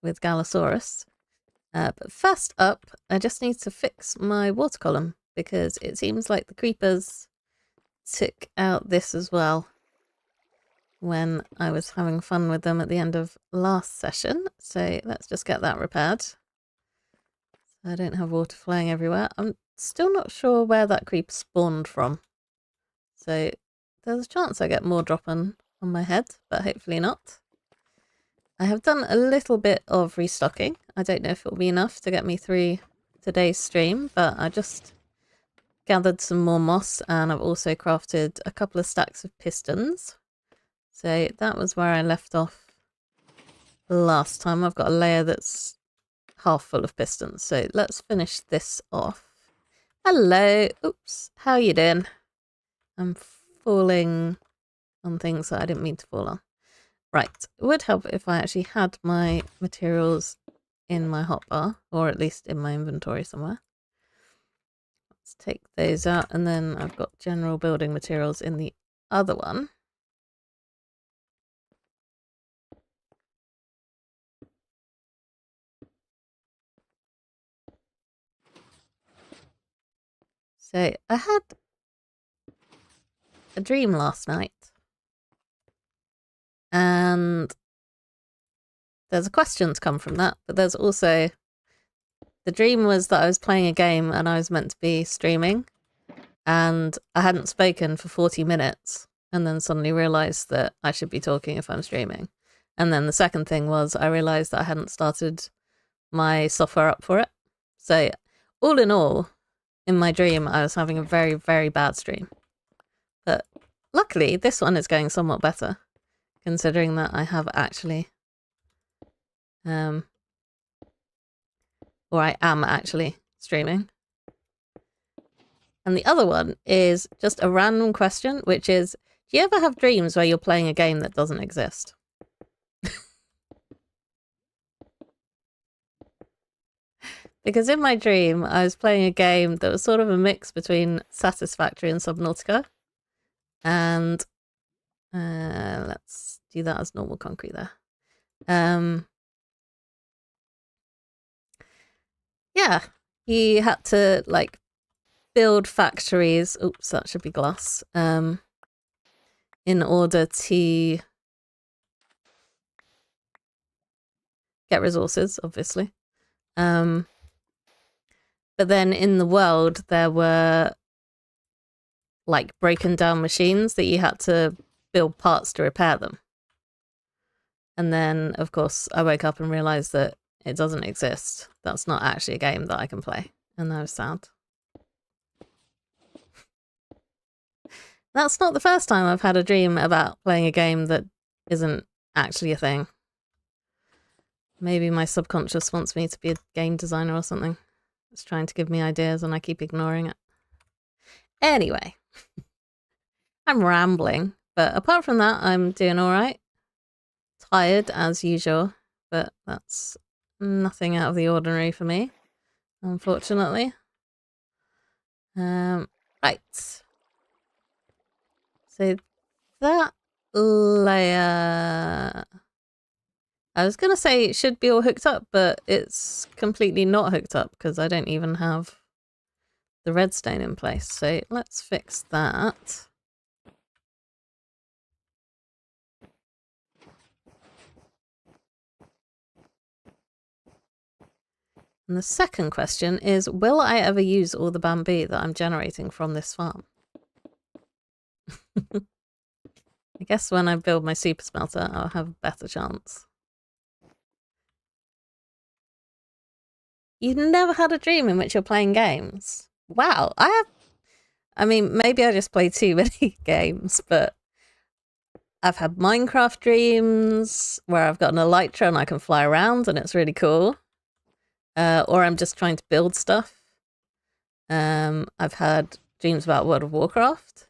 with Galosaurus. But first up, I just need to fix my water column because it seems like the creepers took out this as well when I was having fun with them at the end of last session. So let's just get that repaired. I don't have water flowing everywhere. I'm still not sure where that creeper spawned from. So there's a chance I get more dropping on my head, but hopefully not. I have done a little bit of restocking. I don't know if it'll be enough to get me through today's stream, but I just gathered some more moss and I've also crafted a couple of stacks of pistons. So that was where I left off last time. I've got a layer that's half full of pistons. So let's finish this off. Hello. Oops. How are you doing? I'm falling on things that I didn't mean to fall on. Right. It would help if I actually had my materials in my hotbar, or at least in my inventory somewhere. Let's take those out, and then I've got general building materials in the other one. So I had a dream last night, and there's a question to come from that, but there's also the dream was that I was playing a game and I was meant to be streaming, and I hadn't spoken for 40 minutes, and then suddenly realized that I should be talking if I'm streaming. And then the second thing was I realized that I hadn't started my software up for it. So all in all, in my dream, I was having a very, very bad stream. But luckily, this one is going somewhat better, considering that I have actually, or I am actually streaming. And the other one is just a random question, which is, do you ever have dreams where you're playing a game that doesn't exist? Because in my dream, I was playing a game that was sort of a mix between Satisfactory and Subnautica. And let's do that as normal concrete there. Yeah, you had to like build factories. Oops, that should be glass. In order to get resources, obviously. But then in the world, there were like broken down machines that you had to build parts to repair them. And then, of course, I woke up and realized that it doesn't exist. That's not actually a game that I can play. And I was sad. That's not the first time I've had a dream about playing a game that isn't actually a thing. Maybe my subconscious wants me to be a game designer or something. It's trying to give me ideas and I keep ignoring it. Anyway, I'm rambling, but apart from that, I'm doing all right. Tired as usual, but that's nothing out of the ordinary for me, unfortunately. Right. So that layer, I was going to say it should be all hooked up, but it's completely not hooked up because I don't even have the redstone in place. So let's fix that. And the second question is, will I ever use all the bamboo that I'm generating from this farm? I guess when I build my super smelter, I'll have a better chance. You've never had a dream in which you're playing games? Wow, I mean, maybe I just play too many games, but I've had Minecraft dreams where I've got an elytra and I can fly around and it's really cool. Or I'm just trying to build stuff. I've had dreams about World of Warcraft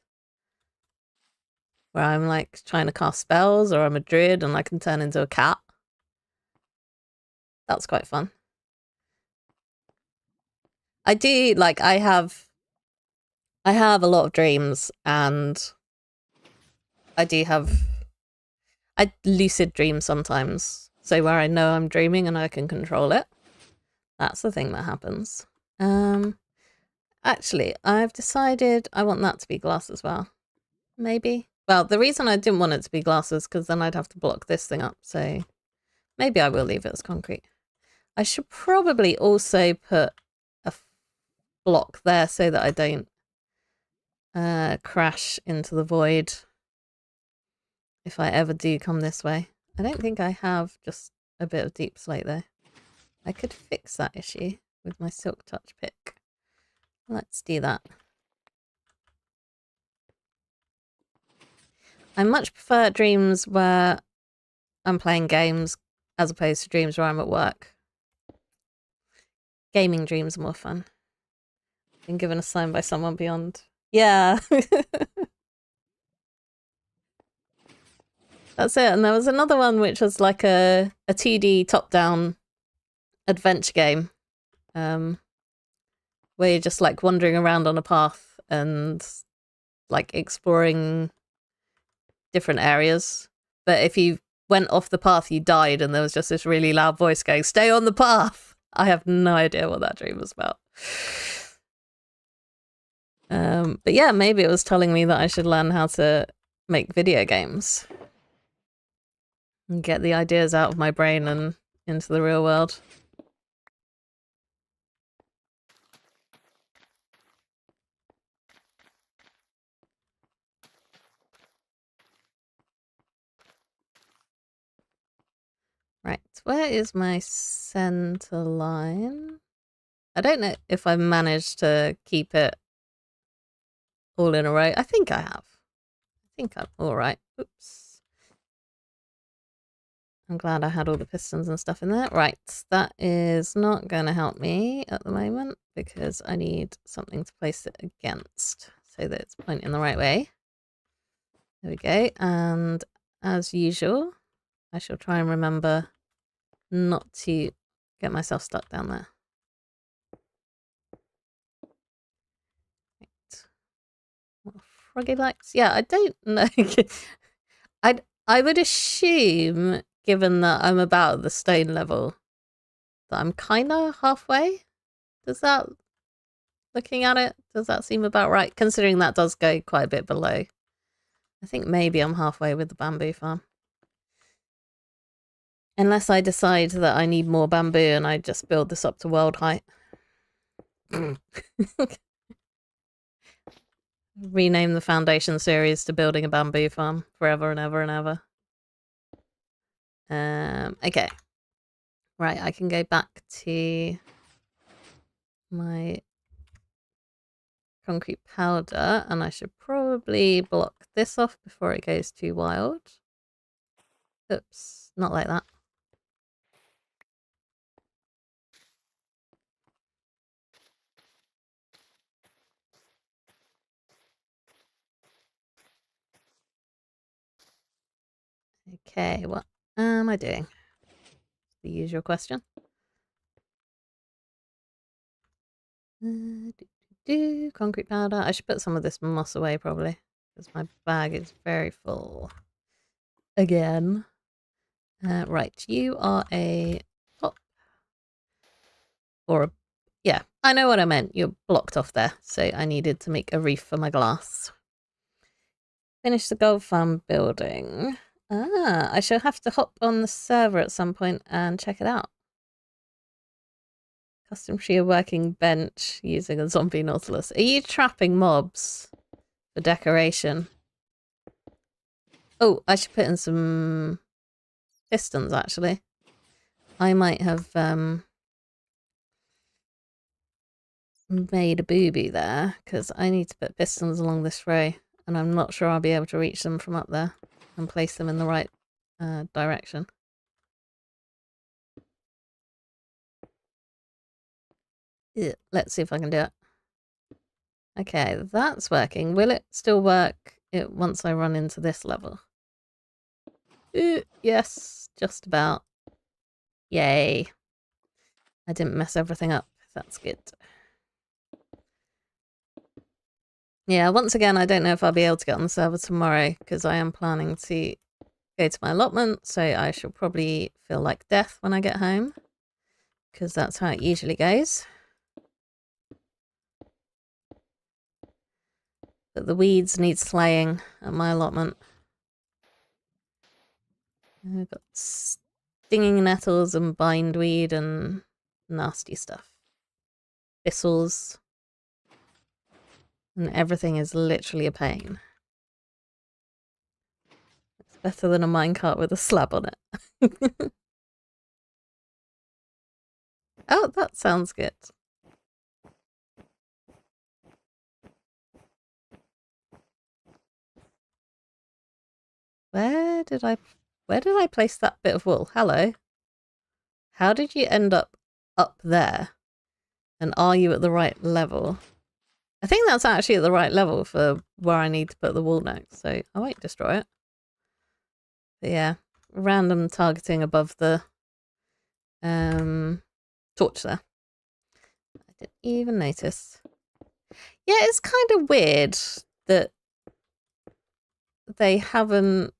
where I'm like trying to cast spells, or I'm a druid and I can turn into a cat. That's quite fun. I do, like, I have a lot of dreams, and I lucid dream sometimes, So where I know I'm dreaming and I can control it. That's the thing that happens. Actually, I've decided I want that to be glass as well. Maybe. Well, the reason I didn't want it to be glass is because then I'd have to block this thing up. So maybe I will leave it as concrete. I should probably also put a block there so that I don't crash into the void if I ever do come this way. I don't think I have just a bit of deep slate though. I could fix that issue with my silk touch pick. Let's do that. I much prefer dreams where I'm playing games as opposed to dreams where I'm at work. Gaming dreams are more fun. Been given a sign by someone beyond. Yeah. That's it. And there was another one which was like a 2D top-down adventure game. Where you're just like wandering around on a path and like exploring different areas. But if you went off the path, you died, and there was just this really loud voice going, "Stay on the path." I have no idea what that dream was about. But yeah, maybe it was telling me that I should learn how to make video games and get the ideas out of my brain and into the real world. Right, where is my center line? I don't know if I've managed to keep it all in a row. I think I have. I think I'm all right. Oops. I'm glad I had all the pistons and stuff in there. Right, that is not going to help me at the moment because I need something to place it against so that it's pointing the right way. There we go. And as usual, I shall try and remember not to get myself stuck down there. Right. What froggy lights? Yeah, I don't know. I would assume, given that I'm about the stone level, that I'm kind of halfway. Does that, looking at it, does that seem about right? Considering that does go quite a bit below. I think maybe I'm halfway with the bamboo farm. Unless I decide that I need more bamboo and I just build this up to world height. Rename the foundation series to building a bamboo farm forever and ever and ever. Okay. Right, I can go back to my concrete powder and I should probably block this off before it goes too wild. Oops, not like that. Okay, what am I doing? The usual question. Concrete powder. I should put some of this moss away probably because my bag is very full. Again. Right, you are a top. Or a... Yeah, I know what I meant. You're blocked off there, so I needed to make a reef for my glass. Finish the gold farm building. Ah, I shall have to hop on the server at some point and check it out. Custom shear working bench using a zombie nautilus. Are you trapping mobs for decoration? Oh, I should put in some pistons actually. I might have made a booby there because I need to put pistons along this row and I'm not sure I'll be able to reach them from up there and place them in the right direction. Yeah, let's see if I can do it. Okay, that's working. Will it still work once I run into this level? Yes, just about. Yay. I didn't mess everything up. That's good. Yeah, once again, I don't know if I'll be able to get on the server tomorrow because I am planning to go to my allotment, so I shall probably feel like death when I get home, because that's how it usually goes. But the weeds need slaying at my allotment. I've got stinging nettles and bindweed and nasty stuff. Thistles. And everything is literally a pain. It's better than a minecart with a slab on it. Oh, that sounds good. Where did I place that bit of wool? Hello. How did you end up there? And are you at the right level? I think that's actually at the right level for where I need to put the wool next, so I won't destroy it. But yeah, random targeting above the torch there. I didn't even notice. Yeah, it's kind of weird that they haven't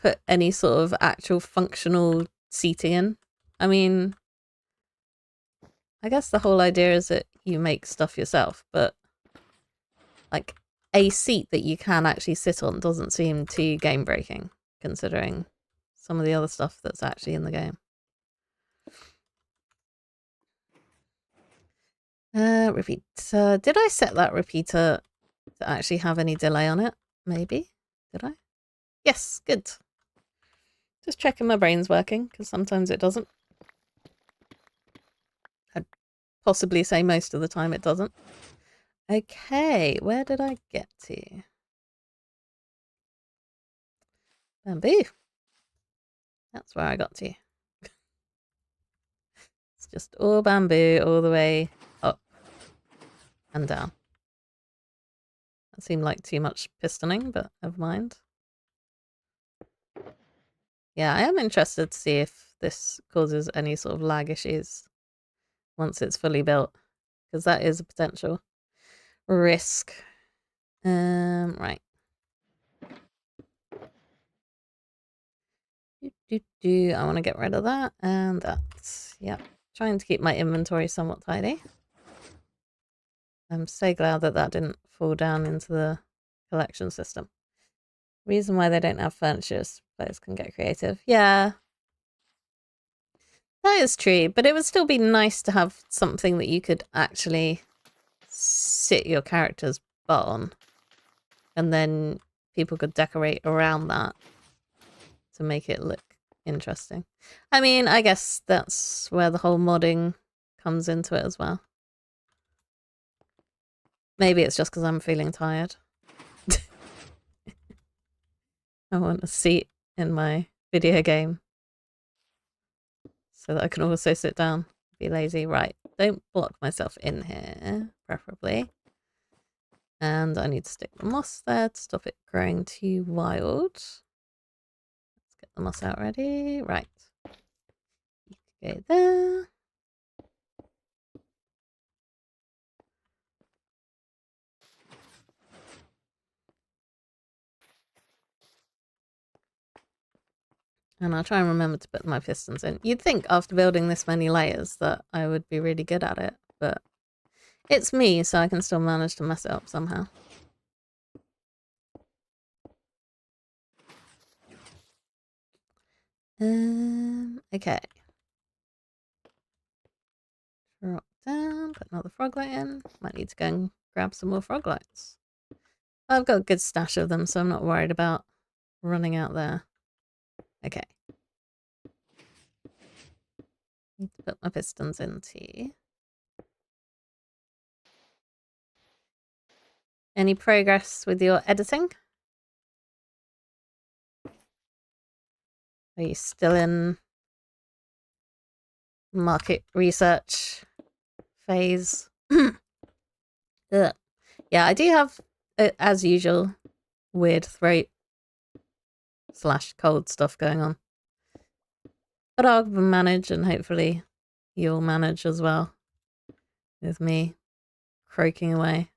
put any sort of actual functional seating in. I mean, I guess the whole idea is that you make stuff yourself, but like a seat that you can actually sit on doesn't seem too game breaking, considering some of the other stuff that's actually in the game. Repeat. Did I set that repeater to actually have any delay on it? Maybe. Did I? Yes, good. Just checking my brain's working, because sometimes it doesn't. I'd possibly say most of the time it doesn't. Okay, where did I get to? Bamboo. That's where I got to. It's just all bamboo all the way up and down. That seemed like too much pistoning, but never mind. Yeah, I am interested to see if this causes any sort of lag issues once it's fully built, because that is a potential risk. Right. I want to get rid of that and that. Yeah, trying to keep my inventory somewhat tidy. I'm so glad that that didn't fall down into the collection system. Reason why they don't have furniture is players can get creative. Yeah, that is true, but it would still be nice to have something that you could actually sit your character's butt on, and then people could decorate around that to make it look interesting. I mean, I guess that's where the whole modding comes into it as well. Maybe it's just because I'm feeling tired. I want a seat in my video game so that I can also sit down, be lazy. Right, don't block myself in here, preferably. And I need to stick the moss there to stop it growing too wild. Let's get the moss out ready. Right. You can go there. And I'll try and remember to put my pistons in. You'd think after building this many layers that I would be really good at it, but it's me, so I can still manage to mess it up somehow. Okay. Drop down, put another frog light in. Might need to go and grab some more frog lights. I've got a good stash of them, so I'm not worried about running out there. Okay. Need to put my pistons in too. Any progress with your editing? Are you still in market research phase? Ugh. Yeah, I do have, as usual, weird throat / cold stuff going on. But I'll manage, and hopefully you'll manage as well with me croaking away.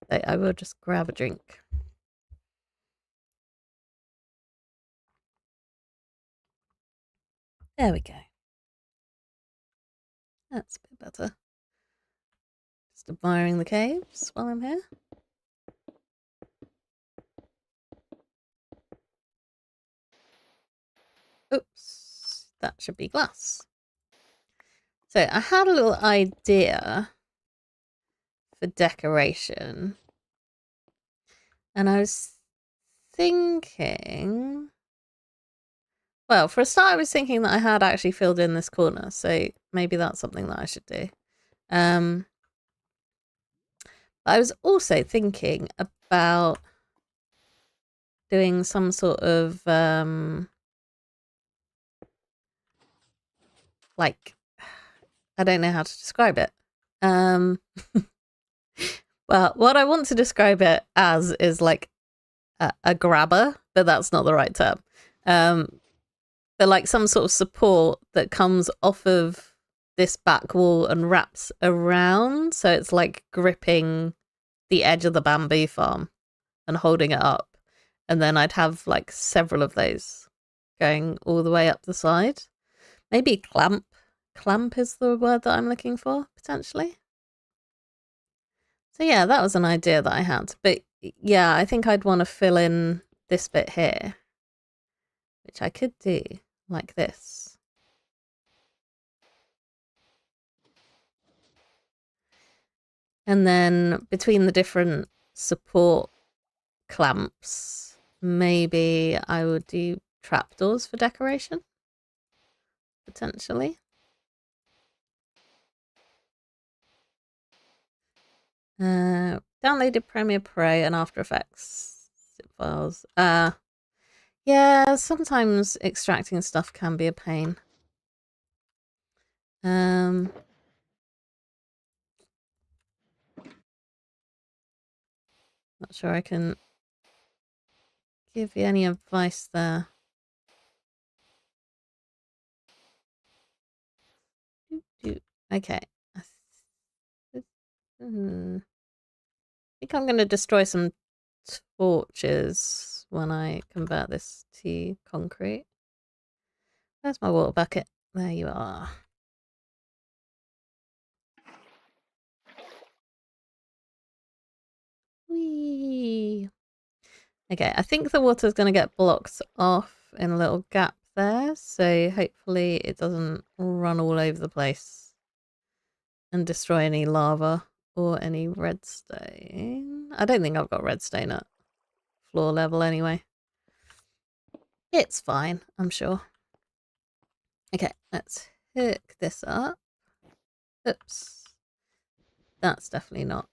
I will just grab a drink. There we go. That's a bit better. Just admiring the caves while I'm here. Oops, that should be glass. So I had a little idea for decoration. And I was thinking... Well, for a start, I was thinking that I had actually filled in this corner. So maybe that's something that I should do. I was also thinking about doing some sort of like, I don't know how to describe it. Well, what I want to describe it as is like a grabber, but that's not the right term. But like some sort of support that comes off of this back wall and wraps around, so it's like gripping the edge of the bamboo farm and holding it up. And then I'd have like several of those going all the way up the side. Maybe clamp. Clamp is the word that I'm looking for, potentially. So yeah, that was an idea that I had. But yeah, I think I'd want to fill in this bit here, which I could do like this. And then between the different support clamps, maybe I would do trapdoors for decoration, potentially. Downloaded Premiere Pro and After Effects zip files. Yeah, sometimes extracting stuff can be a pain. Not sure I can give you any advice there. Okay. I think I'm going to destroy some torches when I convert this to concrete. Where's my water bucket? There you are. Whee! Okay, I think the water's going to get blocked off in a little gap there, so hopefully it doesn't run all over the place and destroy any lava or any redstone. I don't think I've got redstone at floor level anyway. It's fine, I'm sure. Okay, let's hook this up. Oops. That's definitely not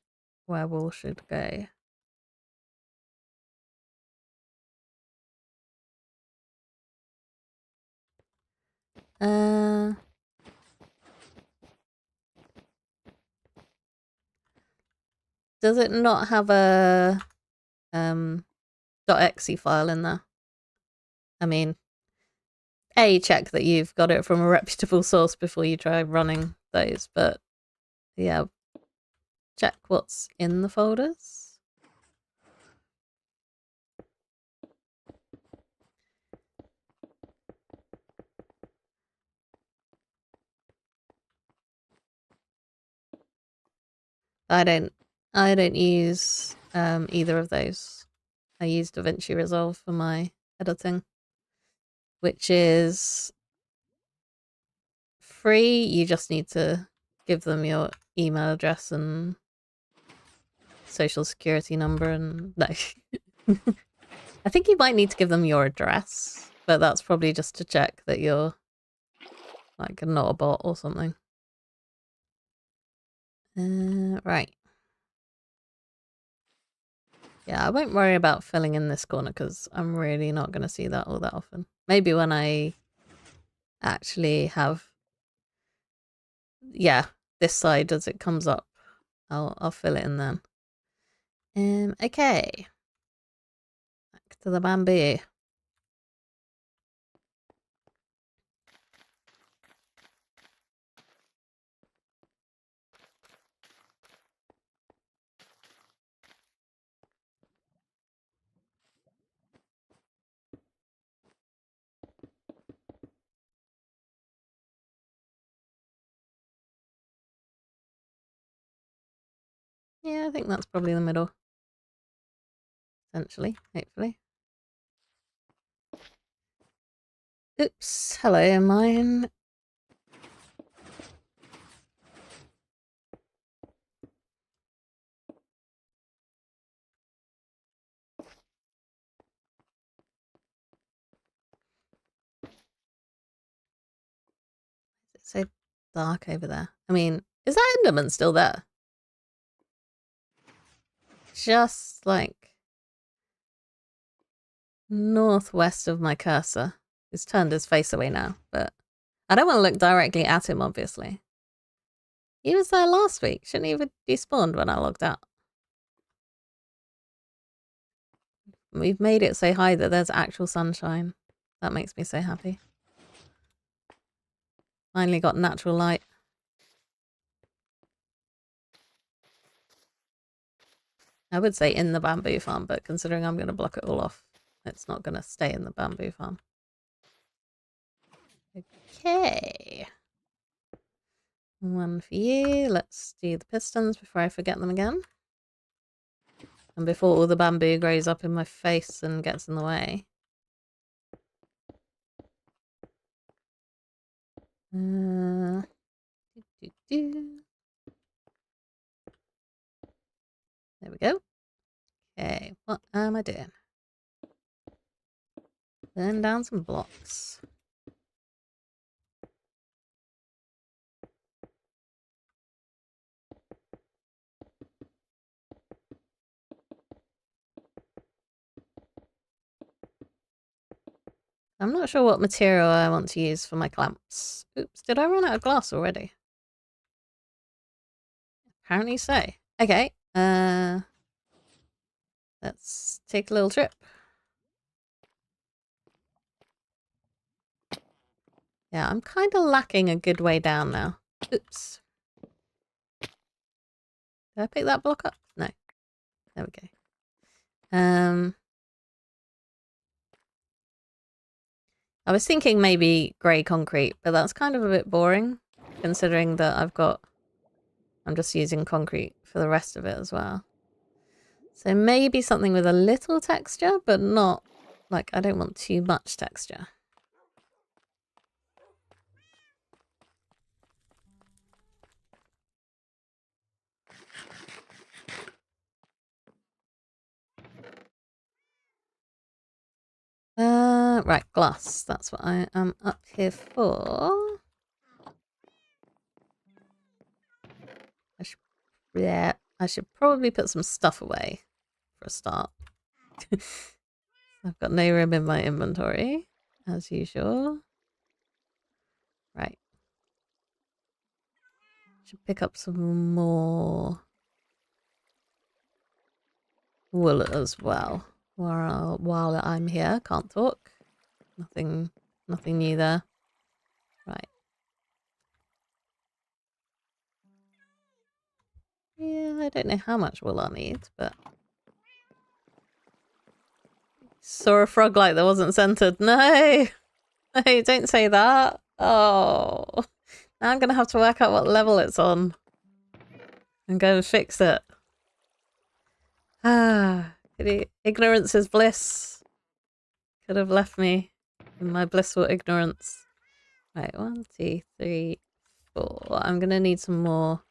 where wool should go. Does it not have a .exe file in there? I mean, check that you've got it from a reputable source before you try running those, but yeah, check what's in the folders. I don't use either of those. I use DaVinci Resolve for my editing, which is free. You just need to give them your email address and social security number and no. I think you might need to give them your address, but that's probably just to check that you're like not a bot or something. Right. Yeah, I won't worry about filling in this corner because I'm really not going to see that all that often. Maybe when I actually have, yeah, this side as it comes up, I'll fill it in then. Okay. Back to the bamboo. Yeah, I think that's probably the middle. Essentially, hopefully. Oops, hello, mine. It's so dark over there. I mean, is that Enderman still there? Just like northwest of my cursor. He's turned his face away now, but I don't want to look directly at him, obviously. He was there last week. Shouldn't he have despawned when I logged out? We've made it say hi that there's actual sunshine. That makes me so happy. Finally got natural light. I would say in the bamboo farm, but considering I'm going to block it all off, it's not going to stay in the bamboo farm. Okay. One for you. Let's do the pistons before I forget them again. And before all the bamboo grows up in my face and gets in the way. There we go. Okay, what am I doing? Burn down some blocks. I'm not sure what material I want to use for my clamps. Oops, did I run out of glass already? Apparently so. Okay, let's take a little trip. Yeah, I'm kind of lacking a good way down now. Oops. Did I pick that block up? No. There we go. I was thinking maybe grey concrete, but that's kind of a bit boring, considering that I'm just using concrete for the rest of it as well. So maybe something with a little texture, but not, like, I don't want too much texture. Right, glass. That's what I am up here for. I should probably put some stuff away for a start. I've got no room in my inventory, as usual. Right. Should pick up some more wool as well. While I'm here, can't talk. Nothing new there. Right. Yeah, I don't know how much wool I'll need, but... Saw a frog light that wasn't centered. No! No, don't say that. Oh. Now I'm gonna have to work out what level it's on. And go and fix it. Ah. Ignorance is bliss. Could have left me in my blissful ignorance. Right, 1, 2, 3, 4. I'm gonna need some more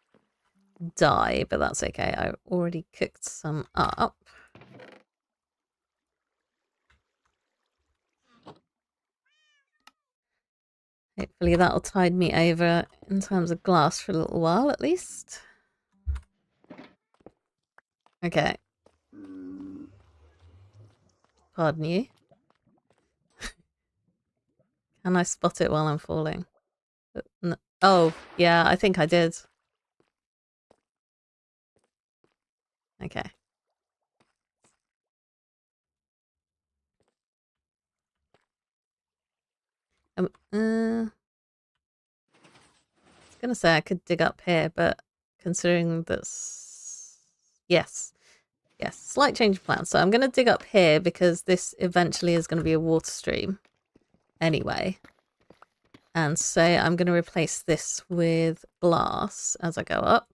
dye, but that's okay. I already cooked some up. Hopefully that'll tide me over in terms of glass for a little while at least. Okay. Pardon you. Can I spot it while I'm falling? No. Oh, yeah, I think I did. Okay. I was gonna say I could dig up here, but considering this... Yes. Yes, slight change of plan. So I'm going to dig up here because this eventually is going to be a water stream anyway. And so I'm going to replace this with glass as I go up.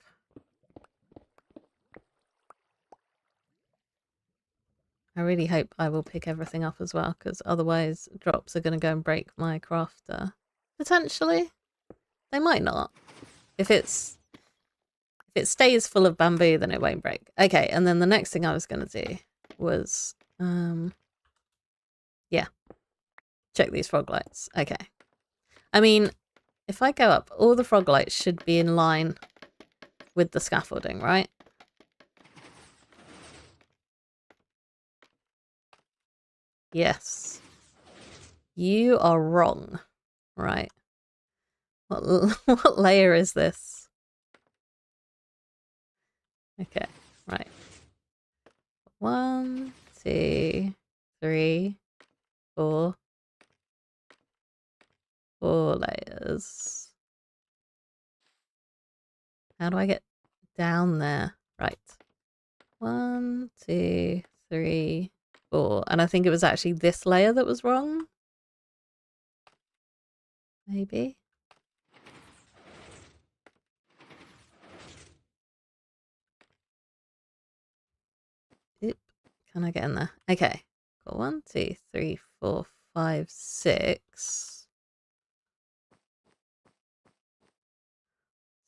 I really hope I will pick everything up as well, because otherwise drops are going to go and break my crafter. Potentially. They might not. If it stays full of bamboo, then it won't break. Okay, and then the next thing I was going to do was, yeah, check these frog lights. Okay. I mean, if I go up, all the frog lights should be in line with the scaffolding, right? Yes. You are wrong. Right. What layer is this? Okay, right. 1, 2, 3, 4. 4 layers. How do I get down there? Right. 1, 2, 3, 4. And I think it was actually this layer that was wrong. Maybe. Oop. Can I get in there? Okay. Got 1, 2, 3, 4, 5, 6.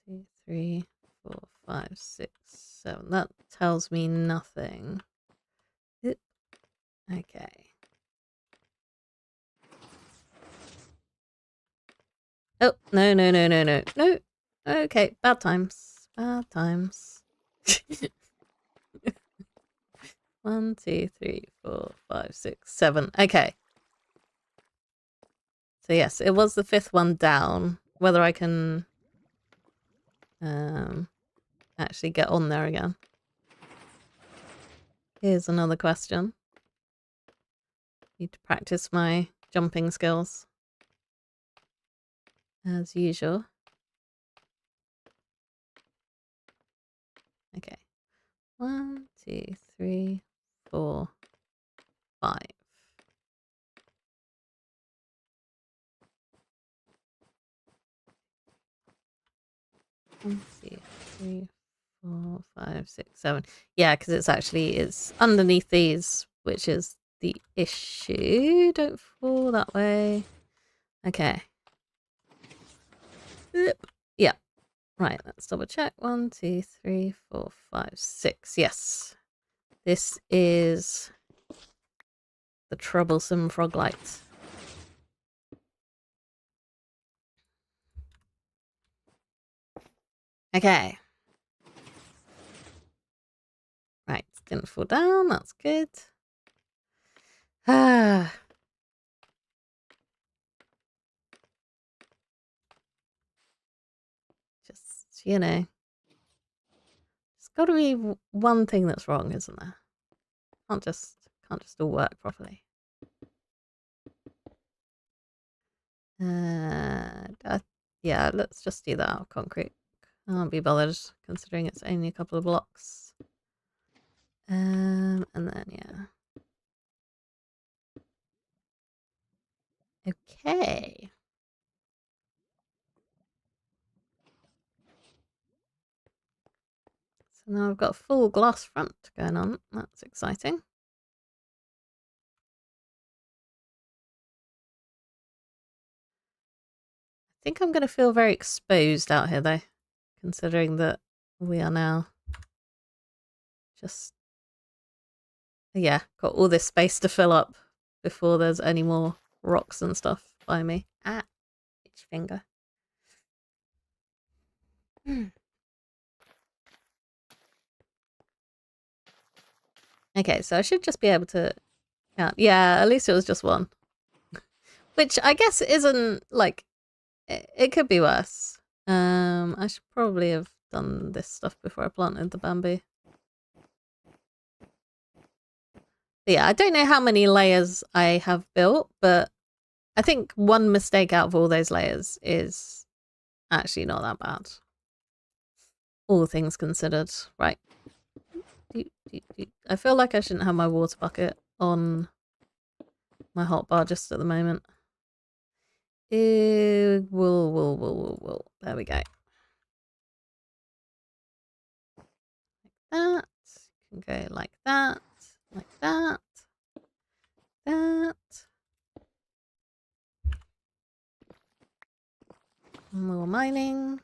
2, 3, 4, 5, 6, 7. That tells me nothing. Oop. Okay. Oh, no, no, no, no, no. No. Okay, bad times. Bad times. 1, 2, 3, 4, 5, 6, 7. Okay. So yes, it was the 5th one down. Whether I can actually get on there again. Here's another question. Need to practice my jumping skills. As usual. Okay. 1, 2, 3, 4, 5. 1, 2, 3, 4, 5, 6, 7. Yeah, because it's underneath these, which is the issue. Don't fall that way. Okay. Yeah. Right, let's double check. 1, 2, 3, 4, 5, 6. Yes. This is the troublesome frog light. Okay. Right, didn't fall down. That's good. Ah. Just, you know. There's got to be one thing that's wrong, isn't there? Can't just all work properly. Yeah, let's just do that. Concrete. I can't be bothered considering it's only a couple of blocks. And then yeah. Okay. So now I've got a full glass front going on. That's exciting. I think I'm going to feel very exposed out here though, considering that we are now just, yeah, got all this space to fill up before there's any more rocks and stuff by me. Ah, itch finger. Okay, so I should just be able to count. Yeah, at least it was just one. Which I guess isn't, like, it could be worse. I should probably have done this stuff before I planted the bamboo. But yeah, I don't know how many layers I have built, but I think one mistake out of all those layers is actually not that bad. All things considered. Right. I feel like I shouldn't have my water bucket on my hotbar just at the moment. Wool. There we go. Like that. Can go like that. Like that. that. More mining.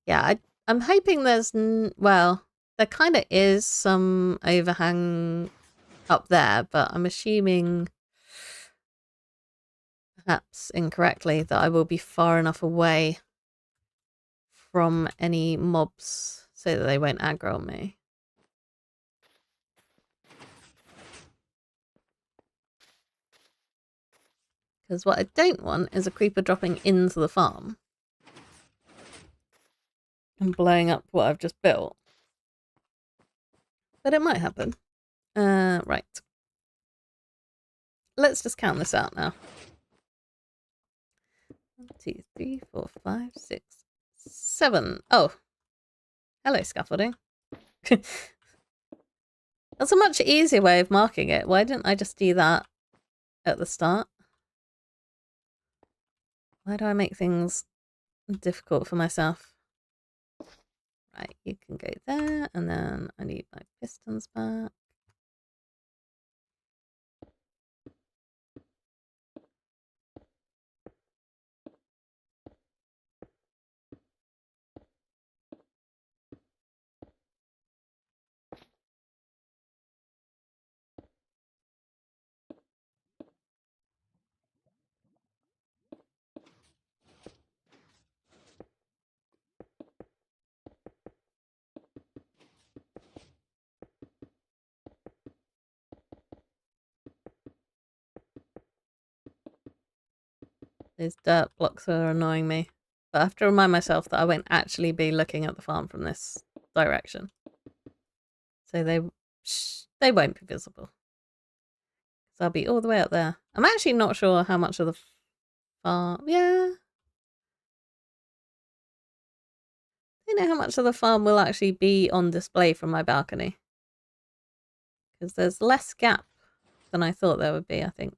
Yeah, I'm hoping there's... well, there kind of is some overhang up there, but I'm assuming, perhaps incorrectly, that I will be far enough away from any mobs so that they won't aggro on me. Because what I don't want is a creeper dropping into the farm and blowing up what I've just built. But it might happen. Right. Let's just count this out now. 1, 2, 3, 4, 5, 6, 7. Oh. Hello, scaffolding. That's a much easier way of marking it. Why didn't I just do that at the start? Why do I make things difficult for myself? Right, you can go there, and then I need my pistons back. These dirt blocks are annoying me. But I have to remind myself that I won't actually be looking at the farm from this direction. So they won't be visible. So I'll be all the way up there. I'm actually not sure how much of the farm... yeah. I don't know how much of the farm will actually be on display from my balcony. Because there's less gap than I thought there would be, I think.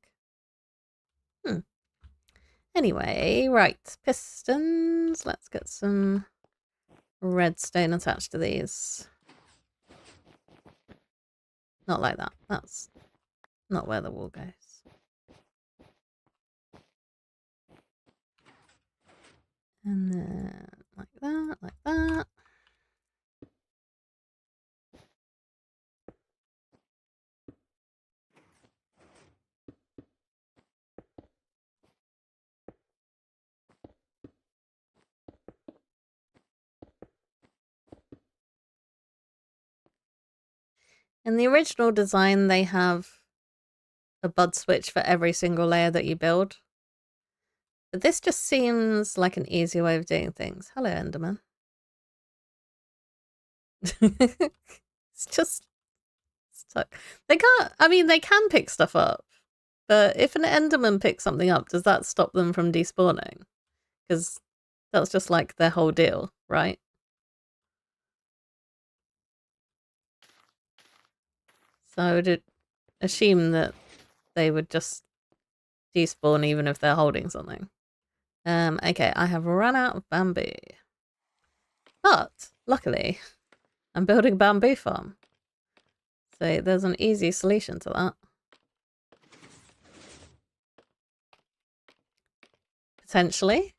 Anyway, right. Pistons. Let's get some redstone attached to these. Not like that. That's not where the wall goes. And then like that, like that. In the original design, they have a bud switch for every single layer that you build. But this just seems like an easier way of doing things. Hello, Enderman. It's just stuck. They can't... I mean, they can pick stuff up. But if an Enderman picks something up, does that stop them from despawning? Because that's just like their whole deal, right? So I would assume that they would just despawn even if they're holding something. Okay, I have run out of bamboo. But, luckily, I'm building a bamboo farm. So there's an easy solution to that. Potentially.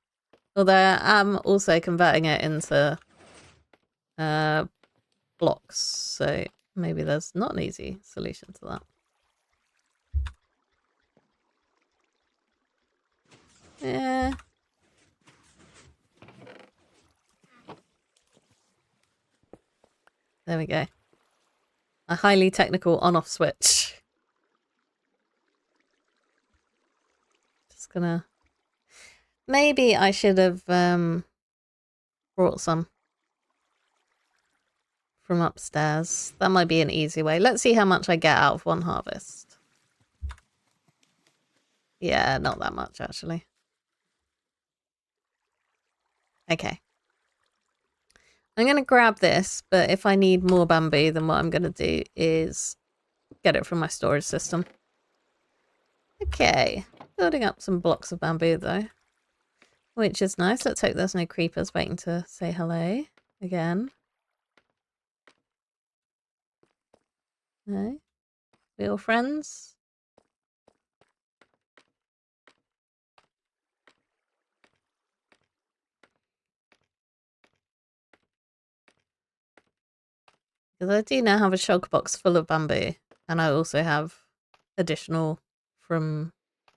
Although I'm also converting it into blocks. So maybe there's not an easy solution to that. Yeah. There we go. A highly technical on-off switch. Just gonna... maybe I should have brought some from upstairs. That might be an easy way. Let's see how much I get out of one harvest. Yeah, not that much, actually. Okay. I'm going to grab this, but if I need more bamboo, then what I'm going to do is get it from my storage system. Okay. Building up some blocks of bamboo, though. Which is nice. Let's hope there's no creepers waiting to say hello again. No? We all friends? Because I do now have a shulker box full of bamboo, and I also have additional from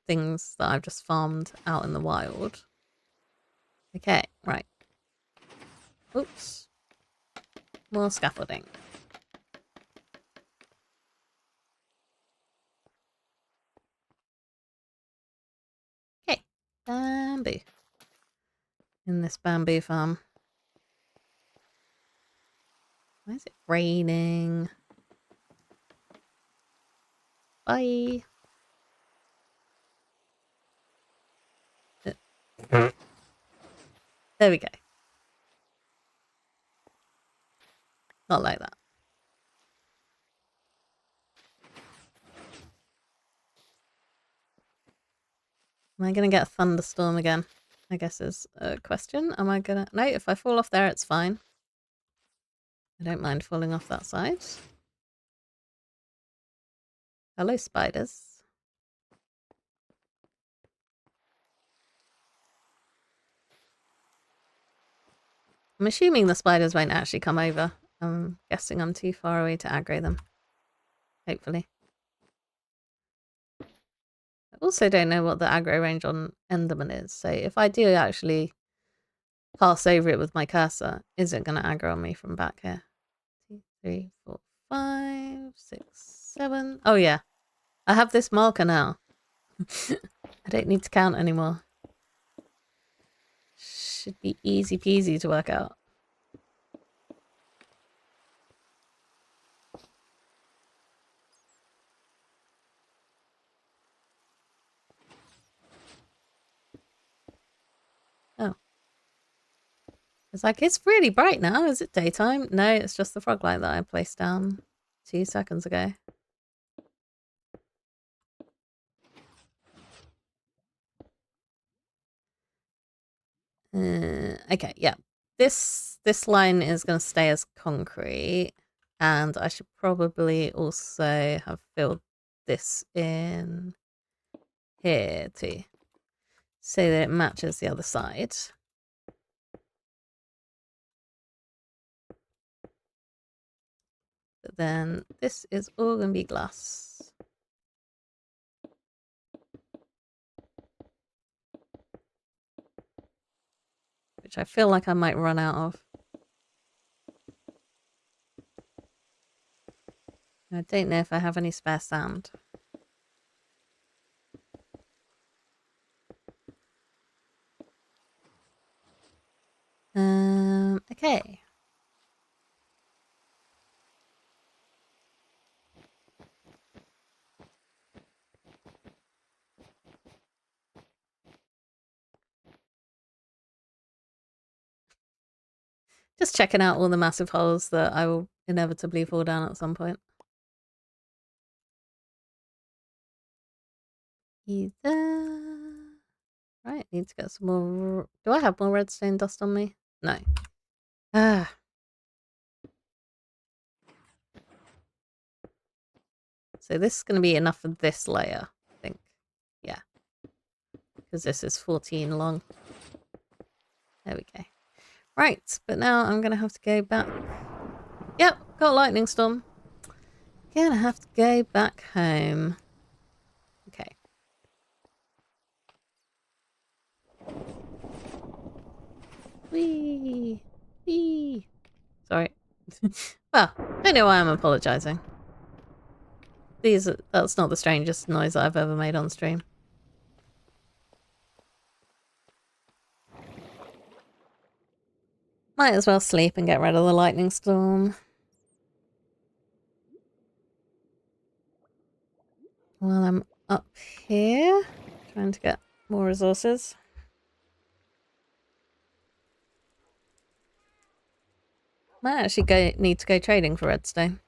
things that I've just farmed out in the wild. Okay, right. Oops. More scaffolding. Okay, bamboo. In this bamboo farm. Why is it raining? Bye. There we go. Not like that. Am I going to get a thunderstorm again? I guess is a question. Am I going to... No, if I fall off there, it's fine. I don't mind falling off that side. Hello, spiders. I'm assuming the spiders won't actually come over. I'm guessing I'm too far away to aggro them. Hopefully. I also don't know what the aggro range on Enderman is. So if I do actually pass over it with my cursor, is it going to aggro on me from back here? 2, 3, 4, 5, 6, 7. Oh yeah. I have this marker now. I don't need to count anymore. Should be easy peasy to work out. Oh. It's like, it's really bright now. Is it daytime? No, it's just the frog light that I placed down 2 seconds ago. Okay, yeah. This line is going to stay as concrete. And I should probably also have filled this in here too. So that it matches the other side. But then this is all going to be glass. Which I feel like I might run out of. I don't know if I have any spare sand. Okay. Just checking out all the massive holes that I will inevitably fall down at some point. Either... Right, need to get some more... Do I have more redstone dust on me? No. Ah. So this is going to be enough for this layer, I think. Yeah. Because this is 14 long. There we go. Right, but now I'm going to have to go back. Yep, got a lightning storm. Gonna have to go back home. Okay. Whee! Whee! Sorry. Well, don't know why I'm apologising. That's not the strangest noise I've ever made on stream. Might as well sleep and get rid of the lightning storm. While I'm up here, trying to get more resources. Might actually need to go trading for redstone.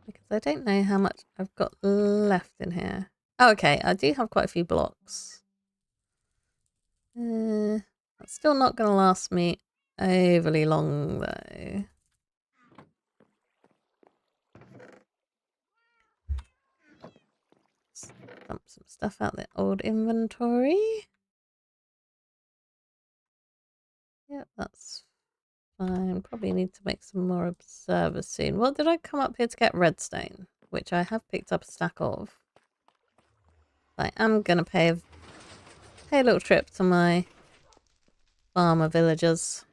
Because I don't know how much I've got left in here. Oh, okay, I do have quite a few blocks. That's still not going to last me overly long, though. Dump some stuff out the old inventory. Yep, that's Fine, probably need to make some more observers soon. What did I come up here to get? Redstone, which I have picked up a stack of. I am gonna pay a little trip to my farmer villagers.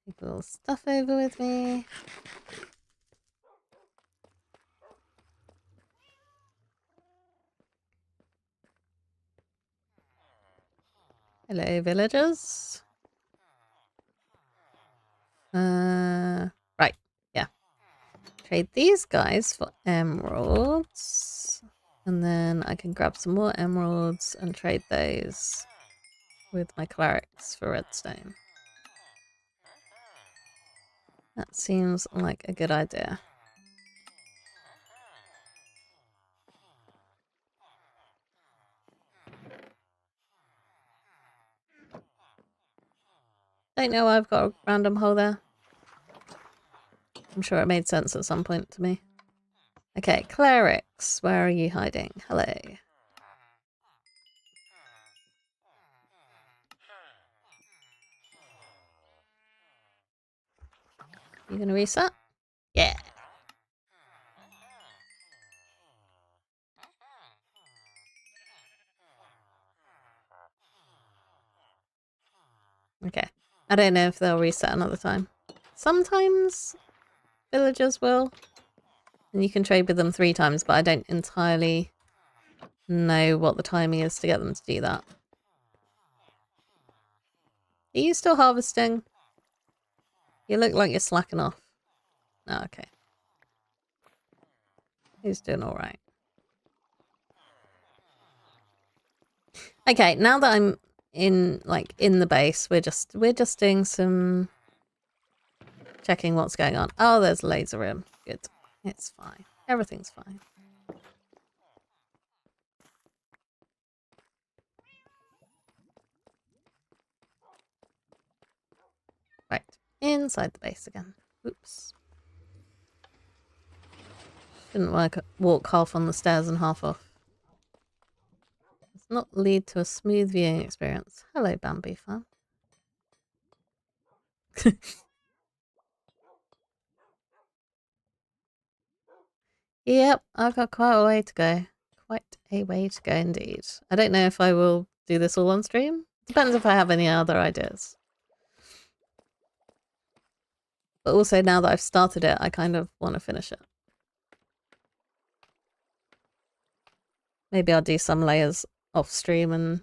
Take a little stuff over with me. Hello, villagers. Right, yeah. Trade these guys for emeralds. And then I can grab some more emeralds and trade those with my clerics for redstone. That seems like a good idea. Don't know why I've got a random hole there. I'm sure it made sense at some point to me. Okay, clerics, where are you hiding? Hello. You gonna reset? Yeah. Okay. I don't know if they'll reset another time. Sometimes villagers will. And you can trade with them 3 times, but I don't entirely know what the timing is to get them to do that. Are you still harvesting? You look like you're slacking off. Oh, okay. He's doing alright. Okay, now that I'm in the base, we're just doing some checking what's going on. Oh, there's laser room. Good. It's fine. Everything's fine. Right. Inside the base again. Oops. Didn't walk half on the stairs and half off. Does not lead to a smooth viewing experience. Hello, Bambi fan. Yep, I've got quite a way to go. Quite a way to go indeed. I don't know if I will do this all on stream. Depends if I have any other ideas. But also now that I've started it, I kind of want to finish it. Maybe I'll do some layers off stream and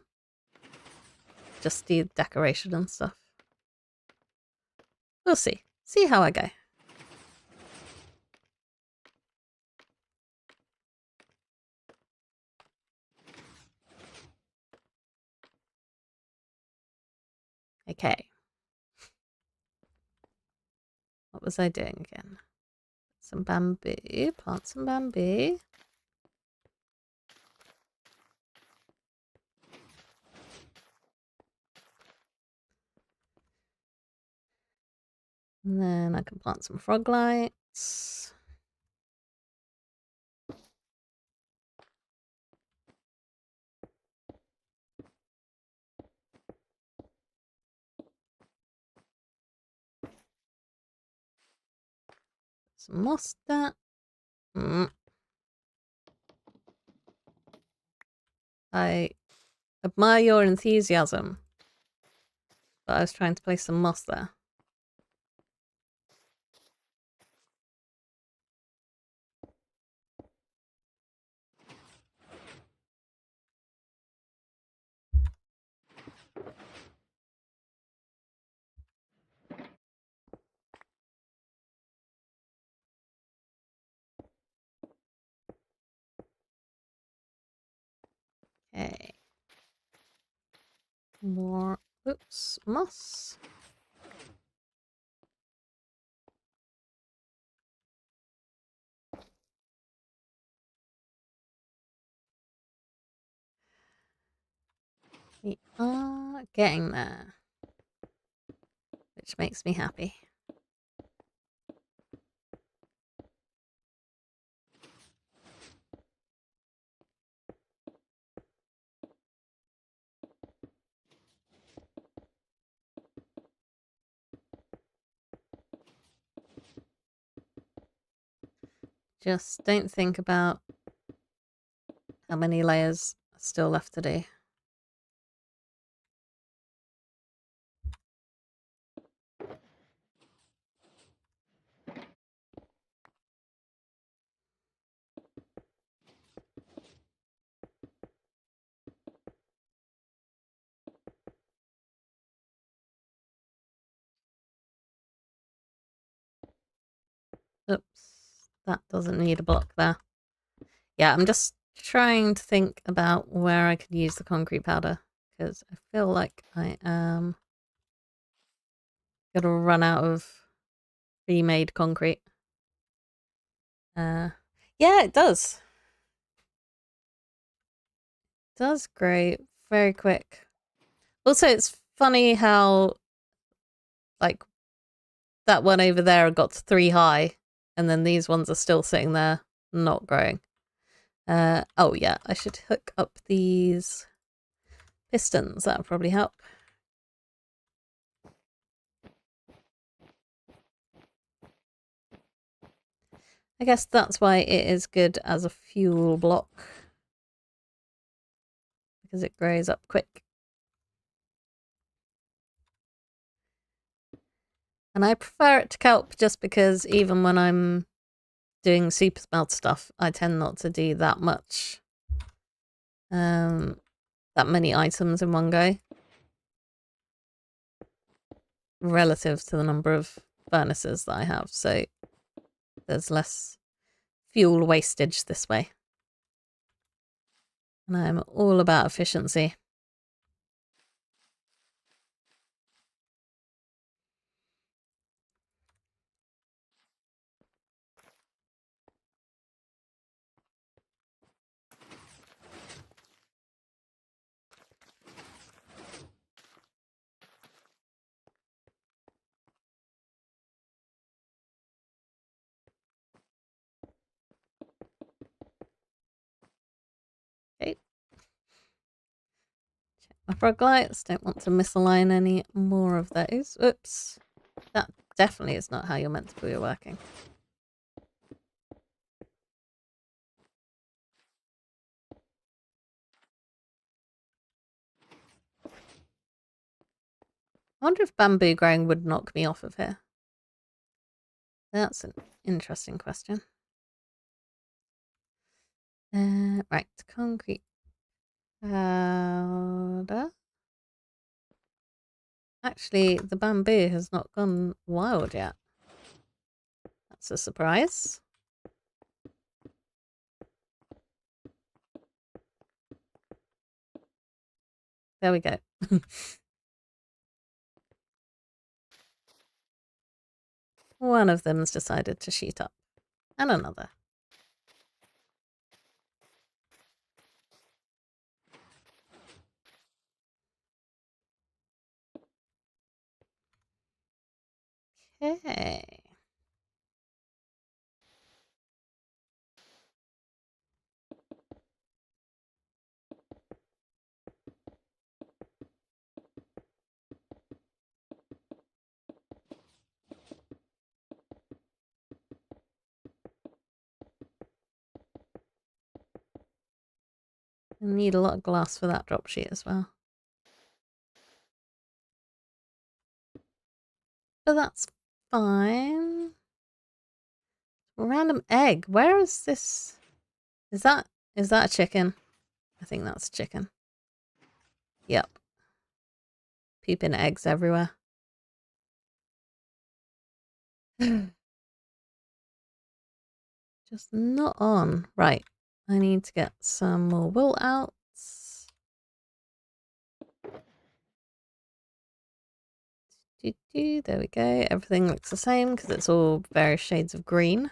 just do decoration and stuff. We'll see. See how I go. Okay. What was I doing again? Some bamboo. Plant some bamboo. And then I can plant some frog lights. Some moss that. I admire your enthusiasm. But I was trying to place some moss there. Okay. More, oops, moss. We are getting there. Which makes me happy. Just don't think about how many layers are still left to do. Oops, that doesn't need a block there. Yeah, I'm just trying to think about where I could use the concrete powder, because I feel like I am gonna run out of remade concrete. Yeah, it does. It does grow very quick. Also, it's funny how, like, that one over there got to 3 high, and then these ones are still sitting there, not growing. Oh yeah, I should hook up these pistons. That'll probably help. I guess that's why it is good as a fuel block, because it grows up quick. And I prefer it to kelp just because even when I'm doing super smelt stuff, I tend not to do that much, that many items in one go, relative to the number of furnaces that I have. So there's less fuel wastage this way. And I'm all about efficiency. Okay. Check my frog lights. Don't want to misalign any more of those. Oops. That definitely is not how you're meant to be working. I wonder if bamboo growing would knock me off of here. That's an interesting question. Right, concrete powder. Actually, the bamboo has not gone wild yet. That's a surprise. There we go. One of them's decided to shoot up. And another. Okay. I need a lot of glass for that drop sheet as well. But that's fine. Random egg. Where is this? Is that a chicken? I think that's chicken. Yep. Pooping eggs everywhere. Just not on. Right. I need to get some more wool out. There we go. Everything looks the same because it's all various shades of green.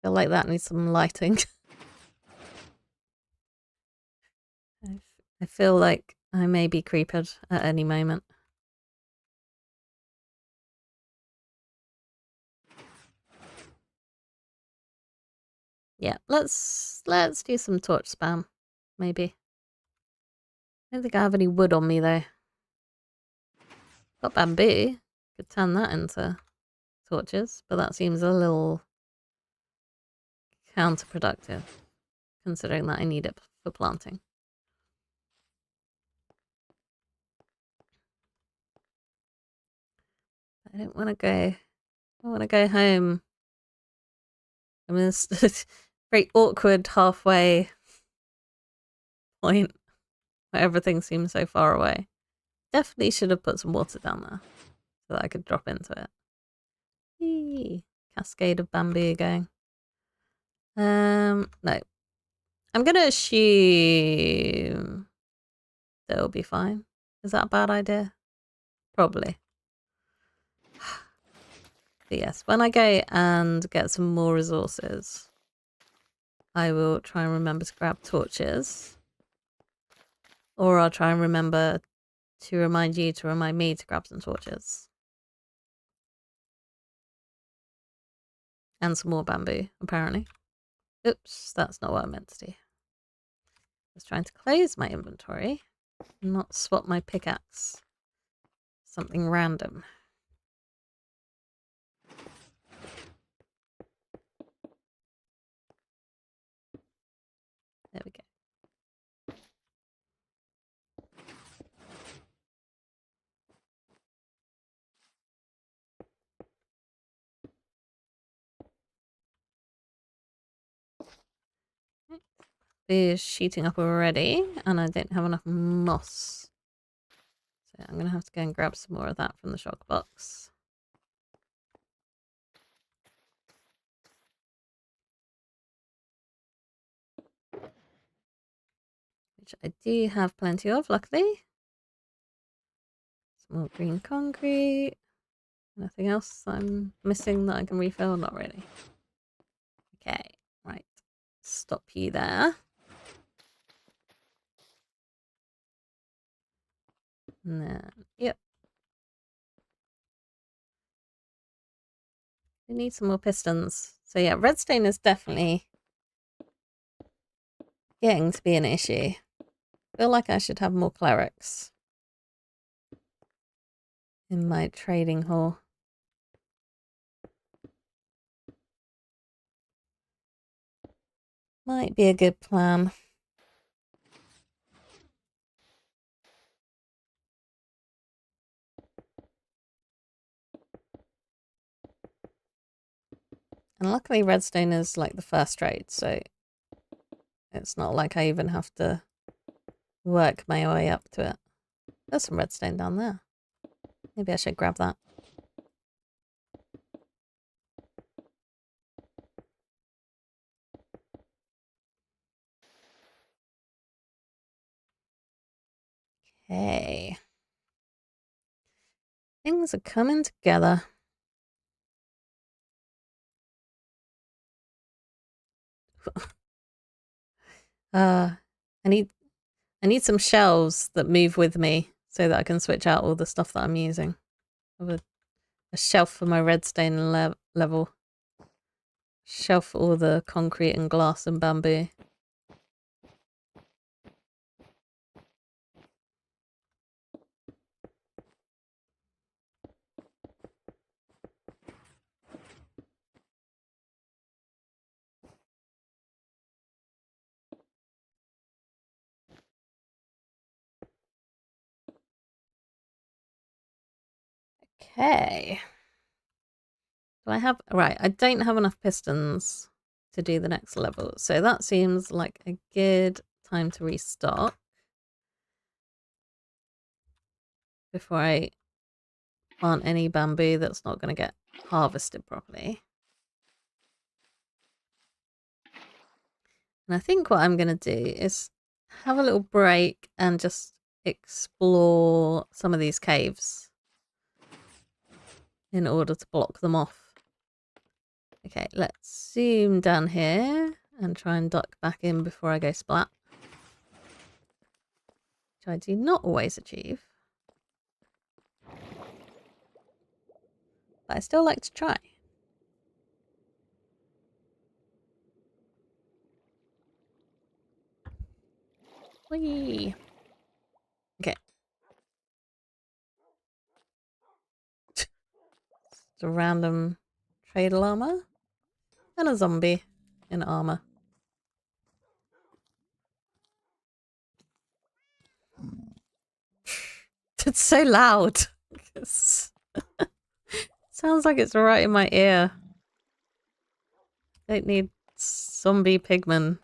feel like that needs some lighting. I feel like I may be creeped at any moment. Yeah, let's do some torch spam, maybe. I don't think I have any wood on me though. Got bamboo. Could turn that into torches, but that seems a little counterproductive, considering that I need it for planting. I don't want to go. I want to go home. I'm in this very awkward halfway point where everything seems so far away. Definitely should have put some water down there so that I could drop into it. Eee, cascade of bamboo going. No. I'm gonna assume they'll be fine. Is that a bad idea? Probably. But yes, when I go and get some more resources, I will try and remember to grab torches. Or I'll try and remember to remind you to remind me to grab some torches. And some more bamboo, apparently. Oops, that's not what I meant to do. I was trying to close my inventory and not swap my pickaxe. Something random. There we go. Is shooting up already, and I don't have enough moss. So I'm going to have to go and grab some more of that from the shock box. Which I do have plenty of, luckily. Some more green concrete. Nothing else I'm missing that I can refill? Not really. Okay, right. Stop you there. And then, yep. We need some more pistons. So yeah, redstone is definitely getting to be an issue. I feel like I should have more clerics in my trading hall. Might be a good plan. And luckily redstone is like the first trade, so it's not like I even have to work my way up to it. There's some redstone down there. Maybe I should grab that. Okay. Things are coming together. I need some shelves that move with me so that I can switch out all the stuff that I'm using. I have a shelf for my redstone level. Shelf for all the concrete and glass and bamboo. Okay. Do I have... Right, I don't have enough pistons to do the next level. So that seems like a good time to restock. Before I plant any bamboo that's not going to get harvested properly. And I think what I'm going to do is have a little break and just explore some of these caves in order to block them off Okay, let's zoom down here and try and duck back in before I go splat. Which I do not always achieve. But I still like to try. Whee! Okay. Just a random trade llama and a zombie in armor. It's so loud. Sounds like it's right in my ear. Don't need zombie pigmen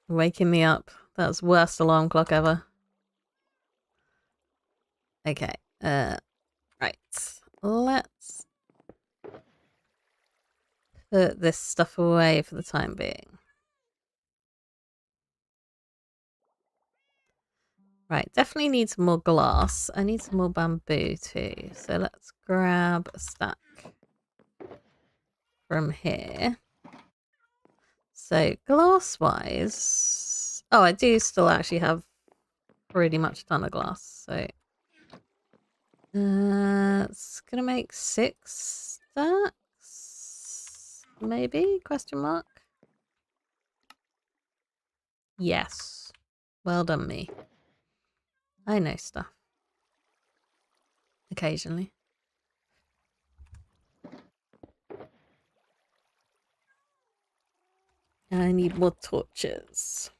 waking me up. That's worst alarm clock ever. Okay. Right. Let's put this stuff away for the time being. Right, definitely need some more glass. I need some more bamboo too. So let's grab a stack from here. So glass-wise... Oh, I do still actually have pretty much a ton of glass. So it's gonna make 6 stacks? Maybe? Question mark? Yes. Well done, me. I know stuff. Occasionally. I need more torches.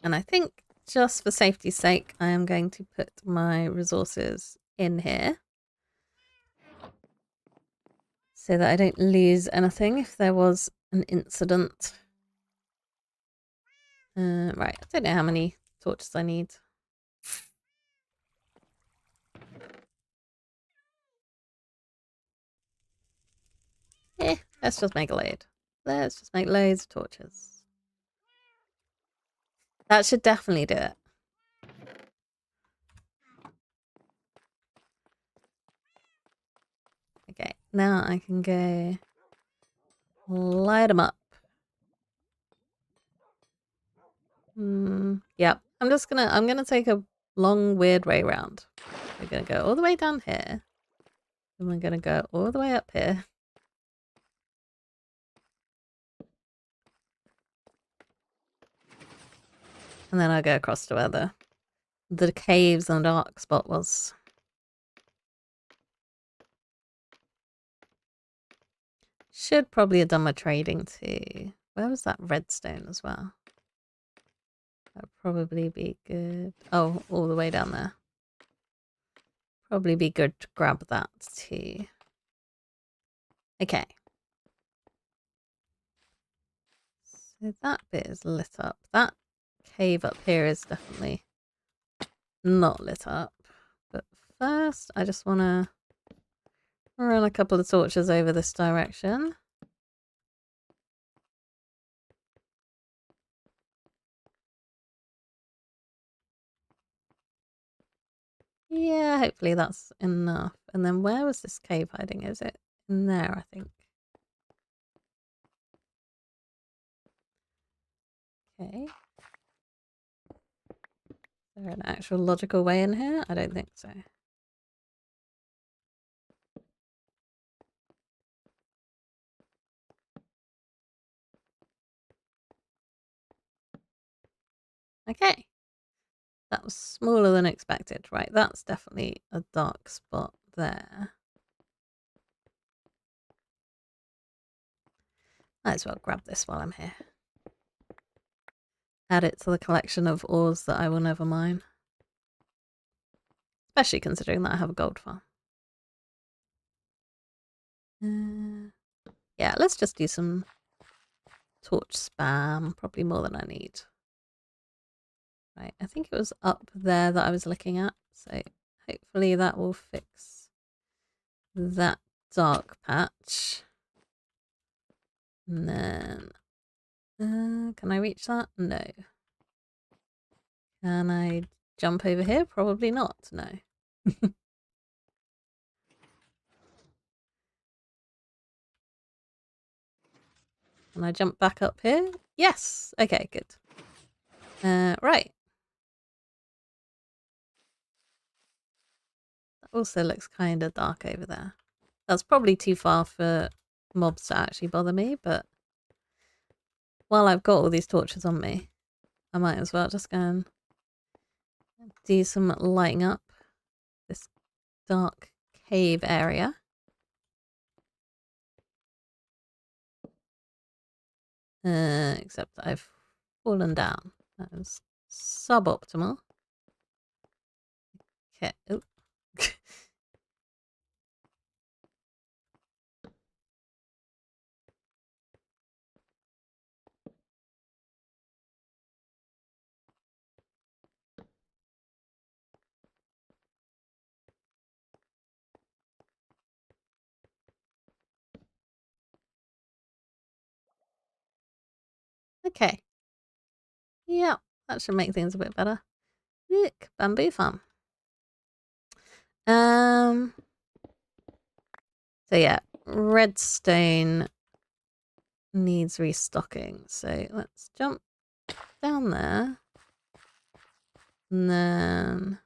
And I think just for safety's sake, I am going to put my resources in here. So that I don't lose anything if there was an incident. Right, I don't know how many torches I need. Let's just make a load. Let's just make loads of torches. That should definitely do it. Okay, now I can go light them up. Yep, I'm gonna take a long weird way around. We're gonna go all the way down here. And we're gonna go all the way up here. And then I'll go across to where the caves and dark spot was. Should probably have done my trading too. Where was that redstone as well? That'd probably be good. Oh, all the way down there. Probably be good to grab that too. Okay. So that bit is lit up. That cave up here is definitely not lit up. But first, I just want to run a couple of torches over this direction. Yeah, hopefully that's enough. And then where was this cave hiding? Is it in there, I think? Okay. Is there an actual logical way in here? I don't think so. Okay. That was smaller than expected. Right, that's definitely a dark spot there. Might as well grab this while I'm here. Add it to the collection of ores that I will never mine. Especially considering that I have a gold farm. Yeah, let's just do some torch spam. Probably more than I need. Right, I think it was up there that I was looking at. So hopefully that will fix that dark patch. And then... can I reach that? No. Can I jump over here? Probably not, no. Can I jump back up here? Yes! Okay, good. Right. That also looks kind of dark over there. That's probably too far for mobs to actually bother me, but while I've got all these torches on me, I might as well just go and do some lighting up this dark cave area. Except I've fallen down. That was suboptimal. Okay. Oh. Okay. Yeah, that should make things a bit better. Look, bamboo farm. So yeah, redstone needs restocking. So let's jump down there. And then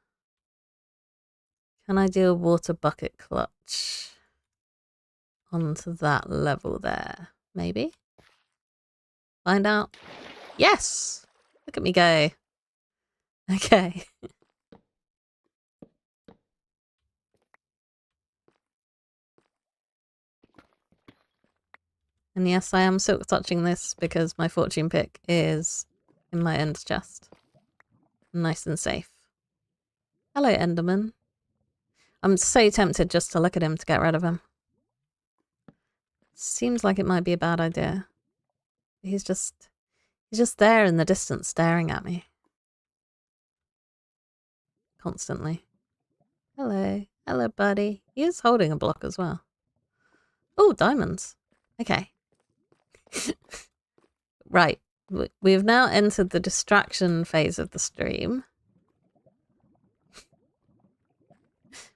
can I do a water bucket clutch onto that level there? Maybe? Find out. Yes! Look at me go. Okay. And yes, I am silk touching this because my fortune pick is in my end chest. Nice and safe. Hello, Enderman. I'm so tempted just to look at him to get rid of him. Seems like it might be a bad idea. He's just there in the distance staring at me. Constantly. Hello. Hello, buddy. He is holding a block as well. Oh, diamonds. Okay. Right. We've now entered the distraction phase of the stream.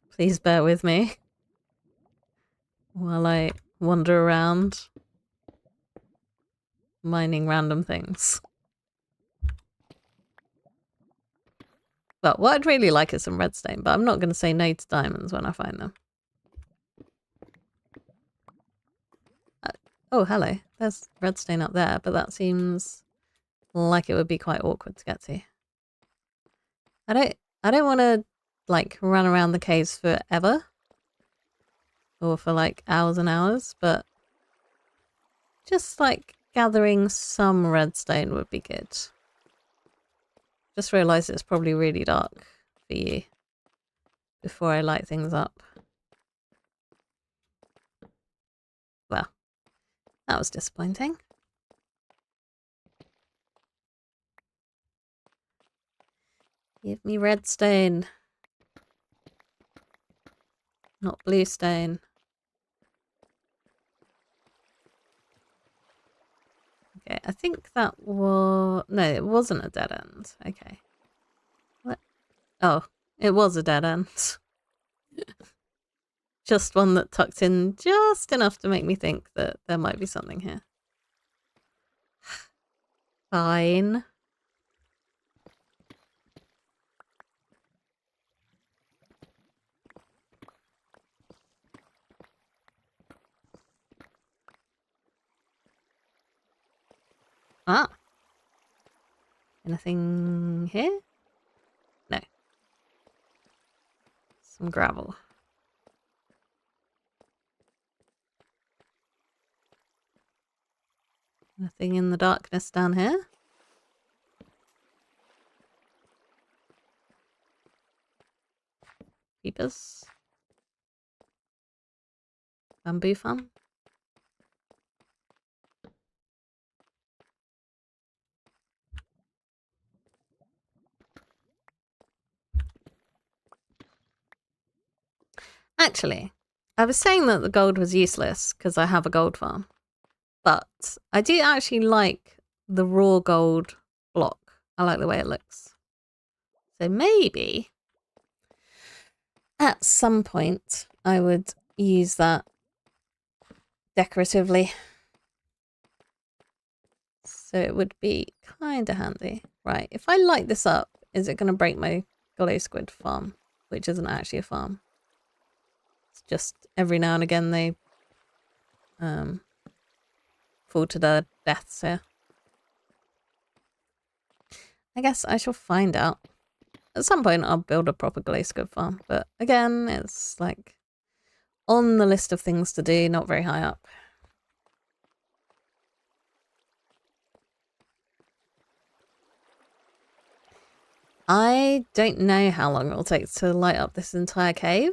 Please bear with me while I wander around mining random things. But what I'd really like is some redstone, but I'm not going to say no to diamonds when I find them. Oh, hello. There's redstone up there, but that seems like it would be quite awkward to get to. I don't want to like run around the caves forever or for like hours and hours, but just like gathering some redstone would be good. Just realised it's probably really dark for you before I light things up. Well, that was disappointing. Give me redstone. Not bluestone. Okay, I think that was... No, it wasn't a dead end. Okay. What? Oh, it was a dead end. Just one that tucked in just enough to make me think that there might be something here. Fine. Ah. Anything here? No. Some gravel. Nothing in the darkness down here? Creepers. Bamboo farm. Actually, I was saying that the gold was useless because I have a gold farm. But I do actually like the raw gold block. I like the way it looks. So maybe at some point I would use that decoratively. So it would be kind of handy. Right, if I light this up, is it going to break my glow squid farm? Which isn't actually a farm. It's just every now and again they fall to their deaths here. I guess I shall find out. At some point I'll build a proper glow squid farm. But again, it's like on the list of things to do, not very high up. I don't know how long it will take to light up this entire cave.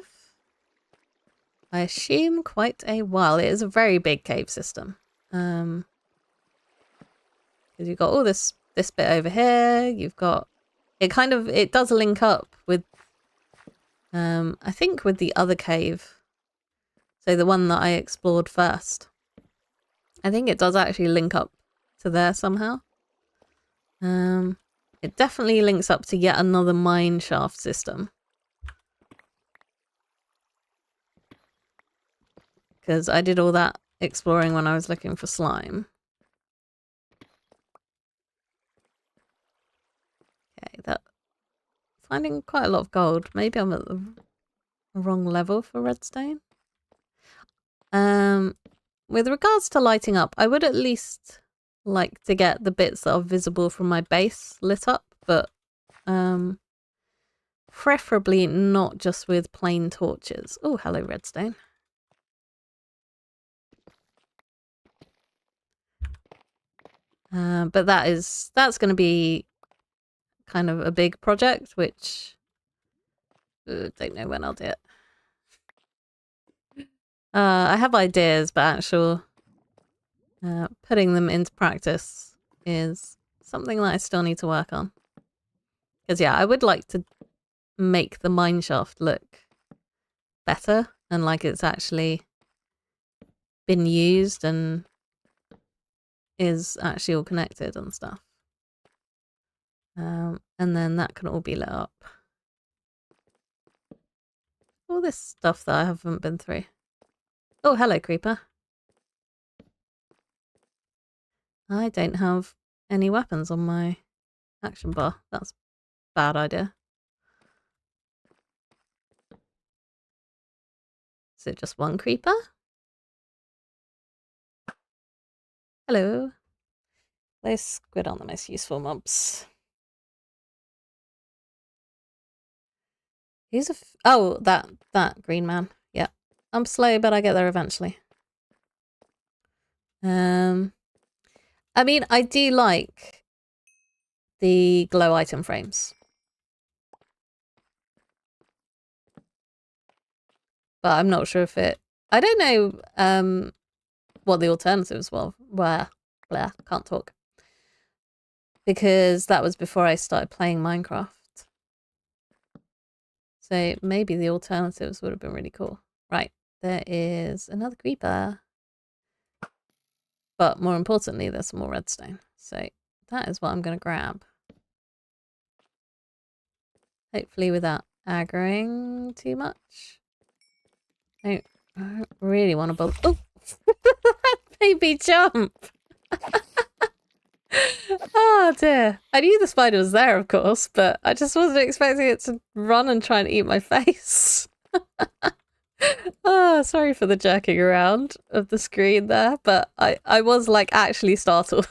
I assume quite a while. It is a very big cave system. Because you've got all this bit over here. You've got it does link up with I think with the other cave. So the one that I explored first. I think it does actually link up to there somehow. It definitely links up to yet another mine shaft system. Because I did all that exploring when I was looking for slime. Okay, finding quite a lot of gold. Maybe I'm at the wrong level for redstone. With regards to lighting up, I would at least like to get the bits that are visible from my base lit up, but preferably not just with plain torches. Oh, hello, redstone. But that's going to be kind of a big project, which don't know when I'll do it. I have ideas, but actual putting them into practice is something that I still need to work on. Because yeah, I would like to make the mine shaft look better and like it's actually been used and is actually all connected and stuff. And then that can all be lit up. All this stuff that I haven't been through. Oh, hello, creeper. I don't have any weapons on my action bar. That's a bad idea. Is it just one creeper? Hello. Those squid aren't the most useful mobs. Who's oh, that green man. Yeah. I'm slow, but I get there eventually. I mean, I do like the glow item frames. But I'm not sure if I don't know what the alternatives were. Blah, can't talk. Because that was before I started playing Minecraft. So maybe the alternatives would have been really cool. Right, there is another creeper. But more importantly, there's some more redstone. So that is what I'm going to grab. Hopefully without aggroing too much. I don't really want to bother. Oh! That made me jump! Oh dear. I knew the spider was there, of course, but I just wasn't expecting it to run and try and eat my face. Oh, sorry for the jerking around of the screen there, but I was like actually startled.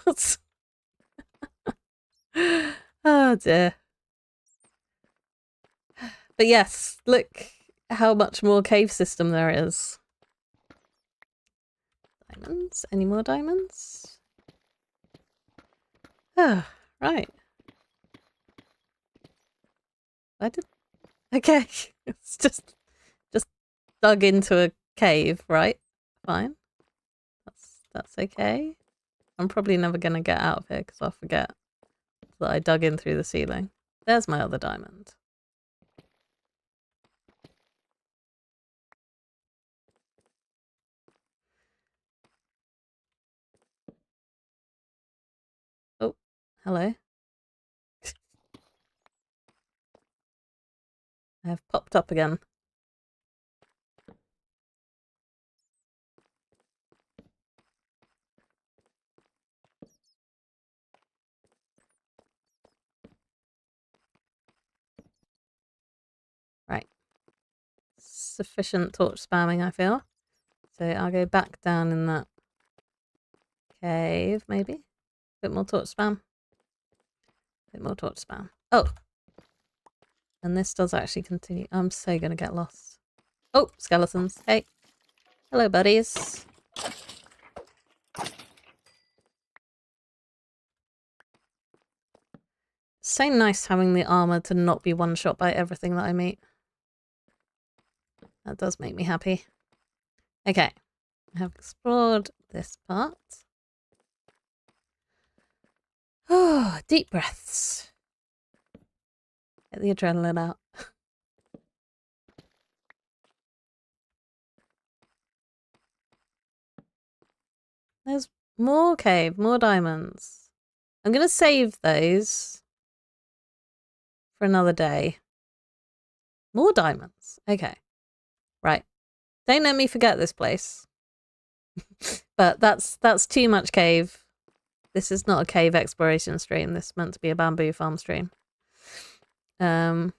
Oh dear. But yes, look how much more cave system there is. Diamonds? Any more diamonds? Oh, right. Okay. It's just dug into a cave, right? Fine. That's okay. I'm probably never gonna get out of here because I'll forget that I dug in through the ceiling. There's my other diamond. Oh, hello. I have popped up again. Right. Sufficient torch spamming, I feel. So I'll go back down in that cave, maybe. Bit more torch spam. Bit more torch spam. Oh! And this does actually continue. I'm so gonna get lost. Oh, skeletons. Hey. Hello, buddies. So nice having the armor to not be one-shot by everything that I meet. That does make me happy. Okay. I have explored this part. Oh, deep breaths. Get the adrenaline out. There's more cave, more diamonds. I'm going to save those for another day. More diamonds. Okay. Right. Don't let me forget this place. But that's too much cave. This is not a cave exploration stream. This is meant to be a bamboo farm stream. And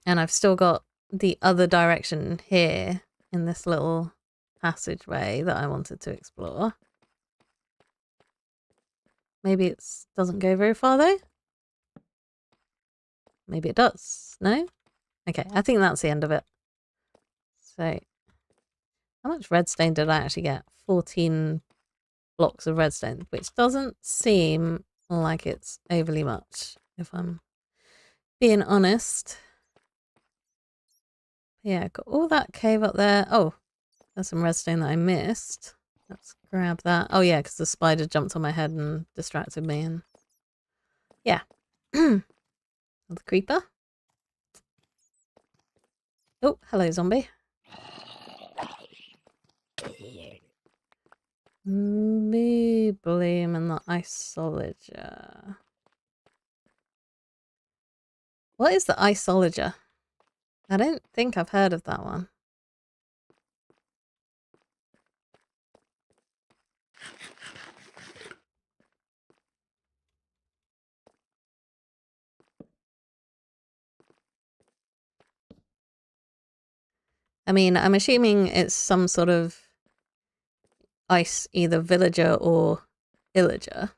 I've still got the other direction here in this little passageway that I wanted to explore. Maybe it doesn't go very far though. Maybe it does. No? Okay, I think that's the end of it. So, how much redstone did I actually get? 14 blocks of redstone, which doesn't seem like it's overly much, if I'm being honest. Yeah, got all that cave up there. Oh, there's some redstone that I missed. Let's grab that. Oh yeah, because the spider jumped on my head and distracted me. And yeah. The creeper. Oh, hello, zombie. Bloom and the Isolager. What is the Isolager? I don't think I've heard of that one. I mean, I'm assuming it's some sort of ice, either villager or illager.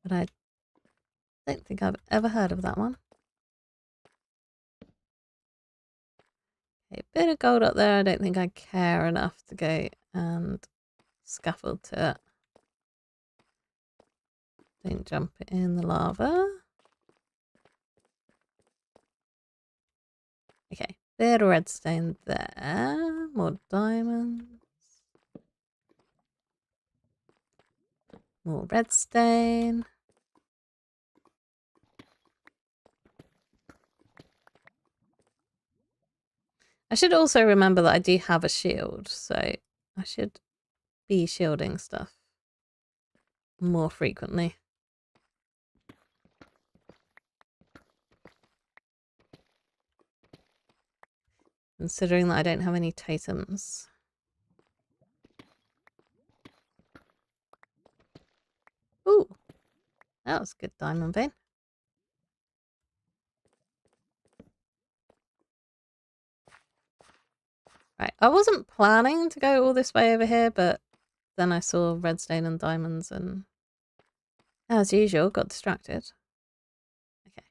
But I don't think I've ever heard of that one. A bit of gold up there. I don't think I care enough to go and scaffold to it. Don't jump in the lava. Okay, bit of redstone there. More diamonds. More redstone. I should also remember that I do have a shield, so I should be shielding stuff more frequently. Considering that I don't have any totems. Ooh, that was a good diamond vein. Right, I wasn't planning to go all this way over here, but then I saw redstone and diamonds and, as usual, got distracted. Okay.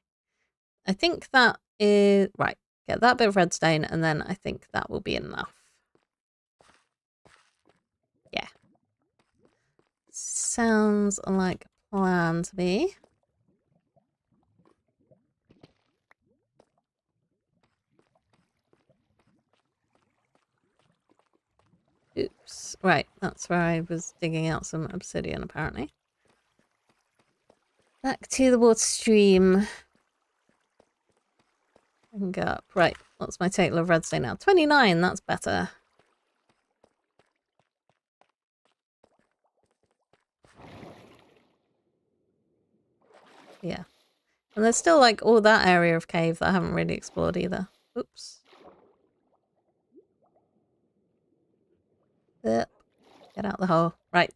I think that is... Right, get that bit of redstone and then I think that will be enough. Yeah. Sounds like a plan to me. Oops. Right, that's where I was digging out some obsidian, apparently. Back to the water stream. I can go up. Right, what's my total of redstone now? 29, that's better. Yeah. And there's still like all that area of cave that I haven't really explored either. Oops. Yep. Get out the hole. Right.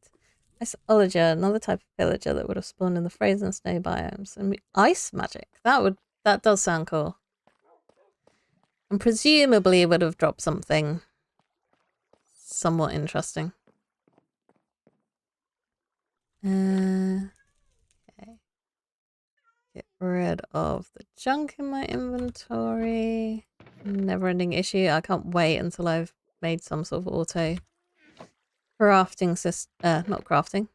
Iceologer, another type of pillager that would have spawned in the frozen snow biomes. And ice magic. That does sound cool. And presumably it would have dropped something somewhat interesting. Okay. Get rid of the junk in my inventory. Never-ending issue. I can't wait until I've made some sort of auto crafting system. Not crafting.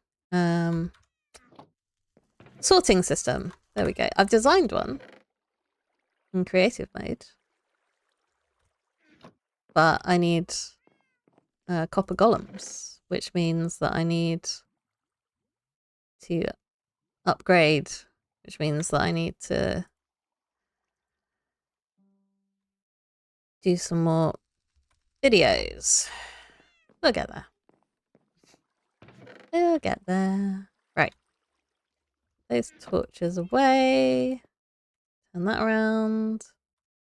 Sorting system. There we go. I've designed one in creative mode. But I need copper golems, which means that I need to upgrade, which means that I need to do some more videos. We'll get there. We'll get there. Right. Those torches away. Turn that around.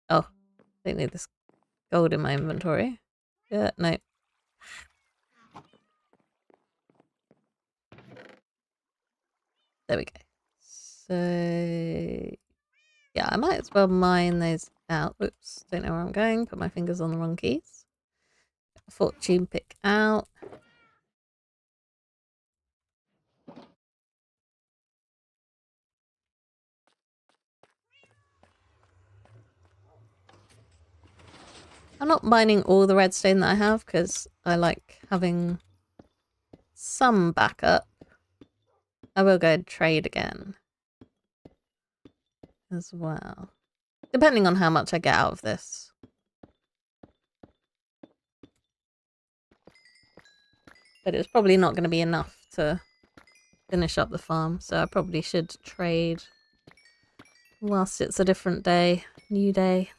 Oh, I don't need this gold in my inventory. Yeah, no. There we go. So, yeah, I might as well mine those out. Oops, don't know where I'm going. Put my fingers on the wrong keys. Fortune pick out. I'm not mining all the redstone that I have because I like having some backup. I will go and trade again as well, depending on how much I get out of this. But it's probably not going to be enough to finish up the farm, so I probably should trade whilst it's a different day, new day.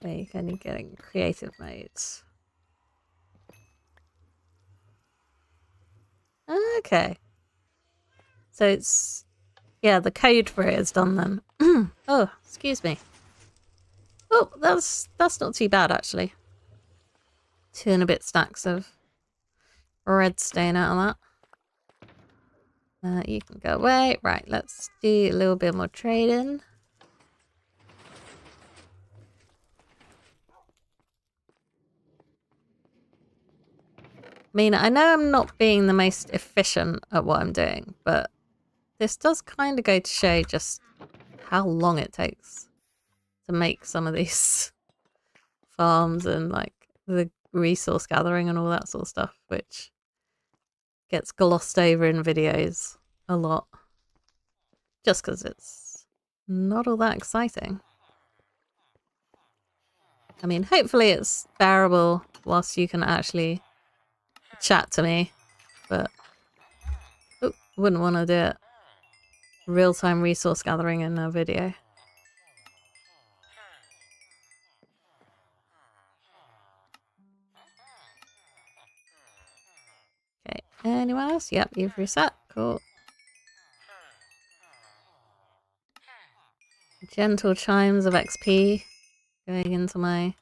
Okay, only getting creative modes. Okay. So it's, yeah, the code for it is done then. Oh, excuse me. Oh, that's not too bad actually. 2 and a bit stacks of redstone out of that. You can go away. Right, let's do a little bit more trading. I mean, I know I'm not being the most efficient at what I'm doing, but this does kind of go to show just how long it takes to make some of these farms and like the resource gathering and all that sort of stuff, which gets glossed over in videos a lot just because it's not all that exciting. I mean, hopefully it's bearable whilst you can actually chat to me, but wouldn't want to do it real-time resource gathering in a video. Okay, anyone else? Yep, you've reset. Cool. Gentle chimes of XP going into my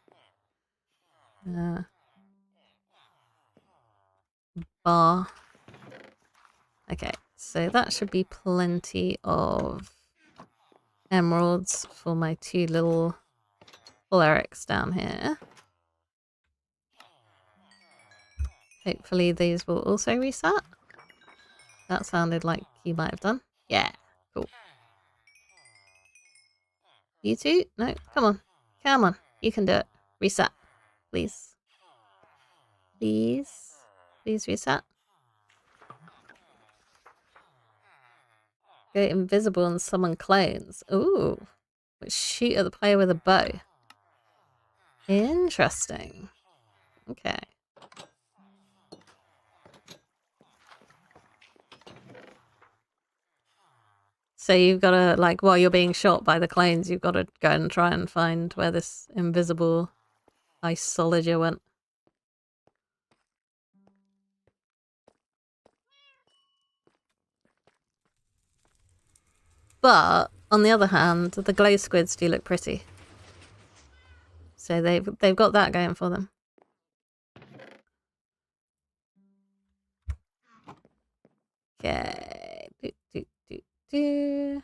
bar. Okay, so that should be plenty of emeralds for my 2 little clerics down here. Hopefully these will also reset. That sounded like you might have done. Yeah, cool. You two? No, come on. Come on. You can do it. Reset. Please. Please. Please reset. Go invisible and summon clones. Ooh. Shoot at the player with a bow. Interesting. Okay. So you've got to, like, while you're being shot by the clones, you've got to go and try and find where this invisible Iceologer went. But on the other hand, the glow squids do look pretty. So they've got that going for them. Okay. Do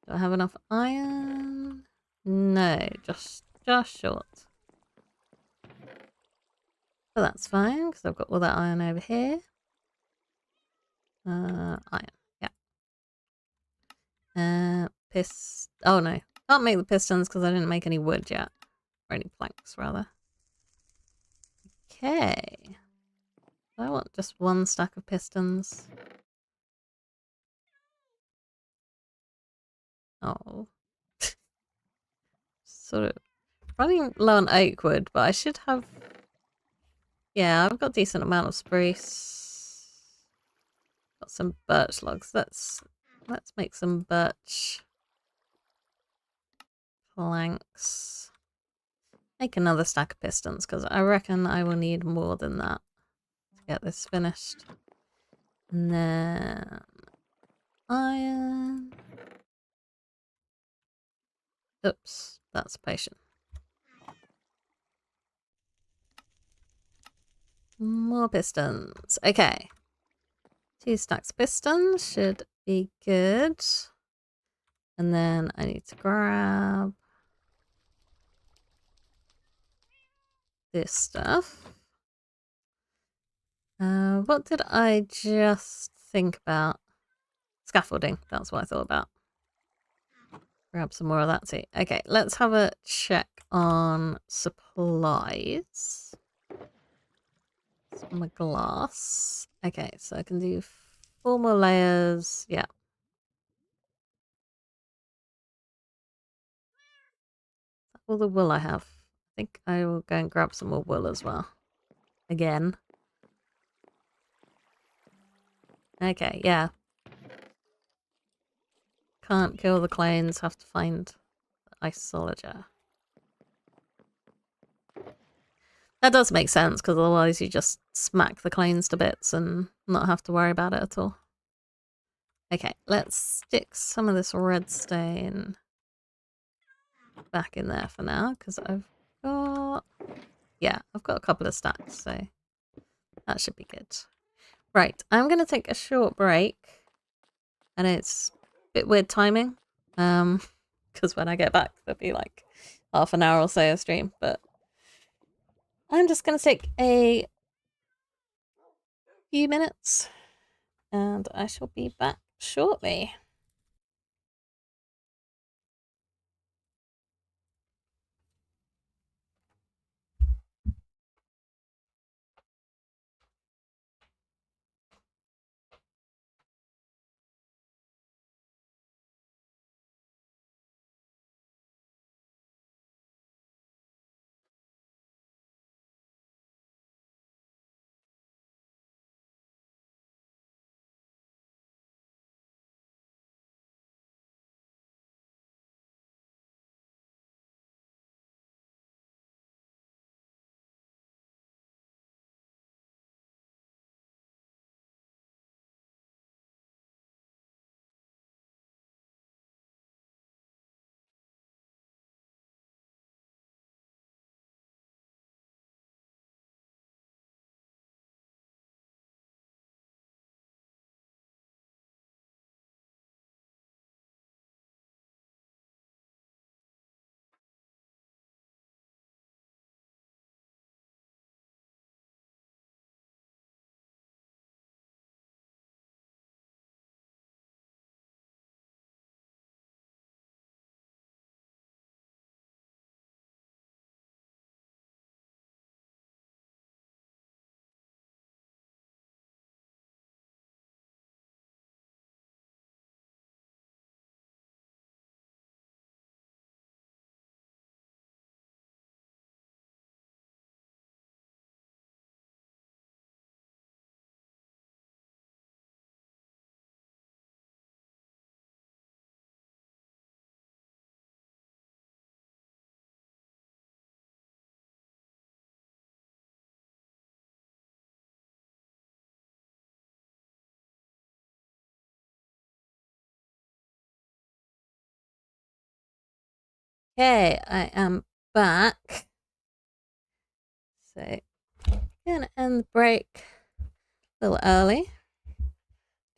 I have enough iron? No, just short. But that's fine, because I've got all that iron over here. Iron, yeah. Oh no, can't make the pistons because I didn't make any wood yet. Or any planks, rather. Okay. I want just one stack of pistons. Oh. Sort of running low on oak wood, but I should have... Yeah, I've got a decent amount of spruce. Got some birch logs. Let's make some birch planks. Make another stack of pistons, because I reckon I will need more than that to get this finished. And then... iron. Oops, that's a potion. More pistons. Okay. 2 stacks of pistons should be good. And then I need to grab this stuff. What did I just think about? Scaffolding. That's what I thought about. Grab some more of that too. Okay, let's have a check on supplies. Some glass. Okay, so I can do 4 more layers. Yeah. All the wool I have. I think I will go and grab some more wool as well. Again. Okay, yeah. Can't kill the clones, have to find the isolager. That does make sense, because otherwise you just smack the clones to bits and not have to worry about it at all. Okay, let's stick some of this redstone back in there for now, because I've got... Yeah, I've got a couple of stacks, so that should be good. Right, I'm going to take a short break. And it's a bit weird timing, because when I get back, there'll be like half an hour or so of stream, but I'm just going to take a few minutes, and I shall be back shortly. Okay, I am back. So, gonna end the break a little early.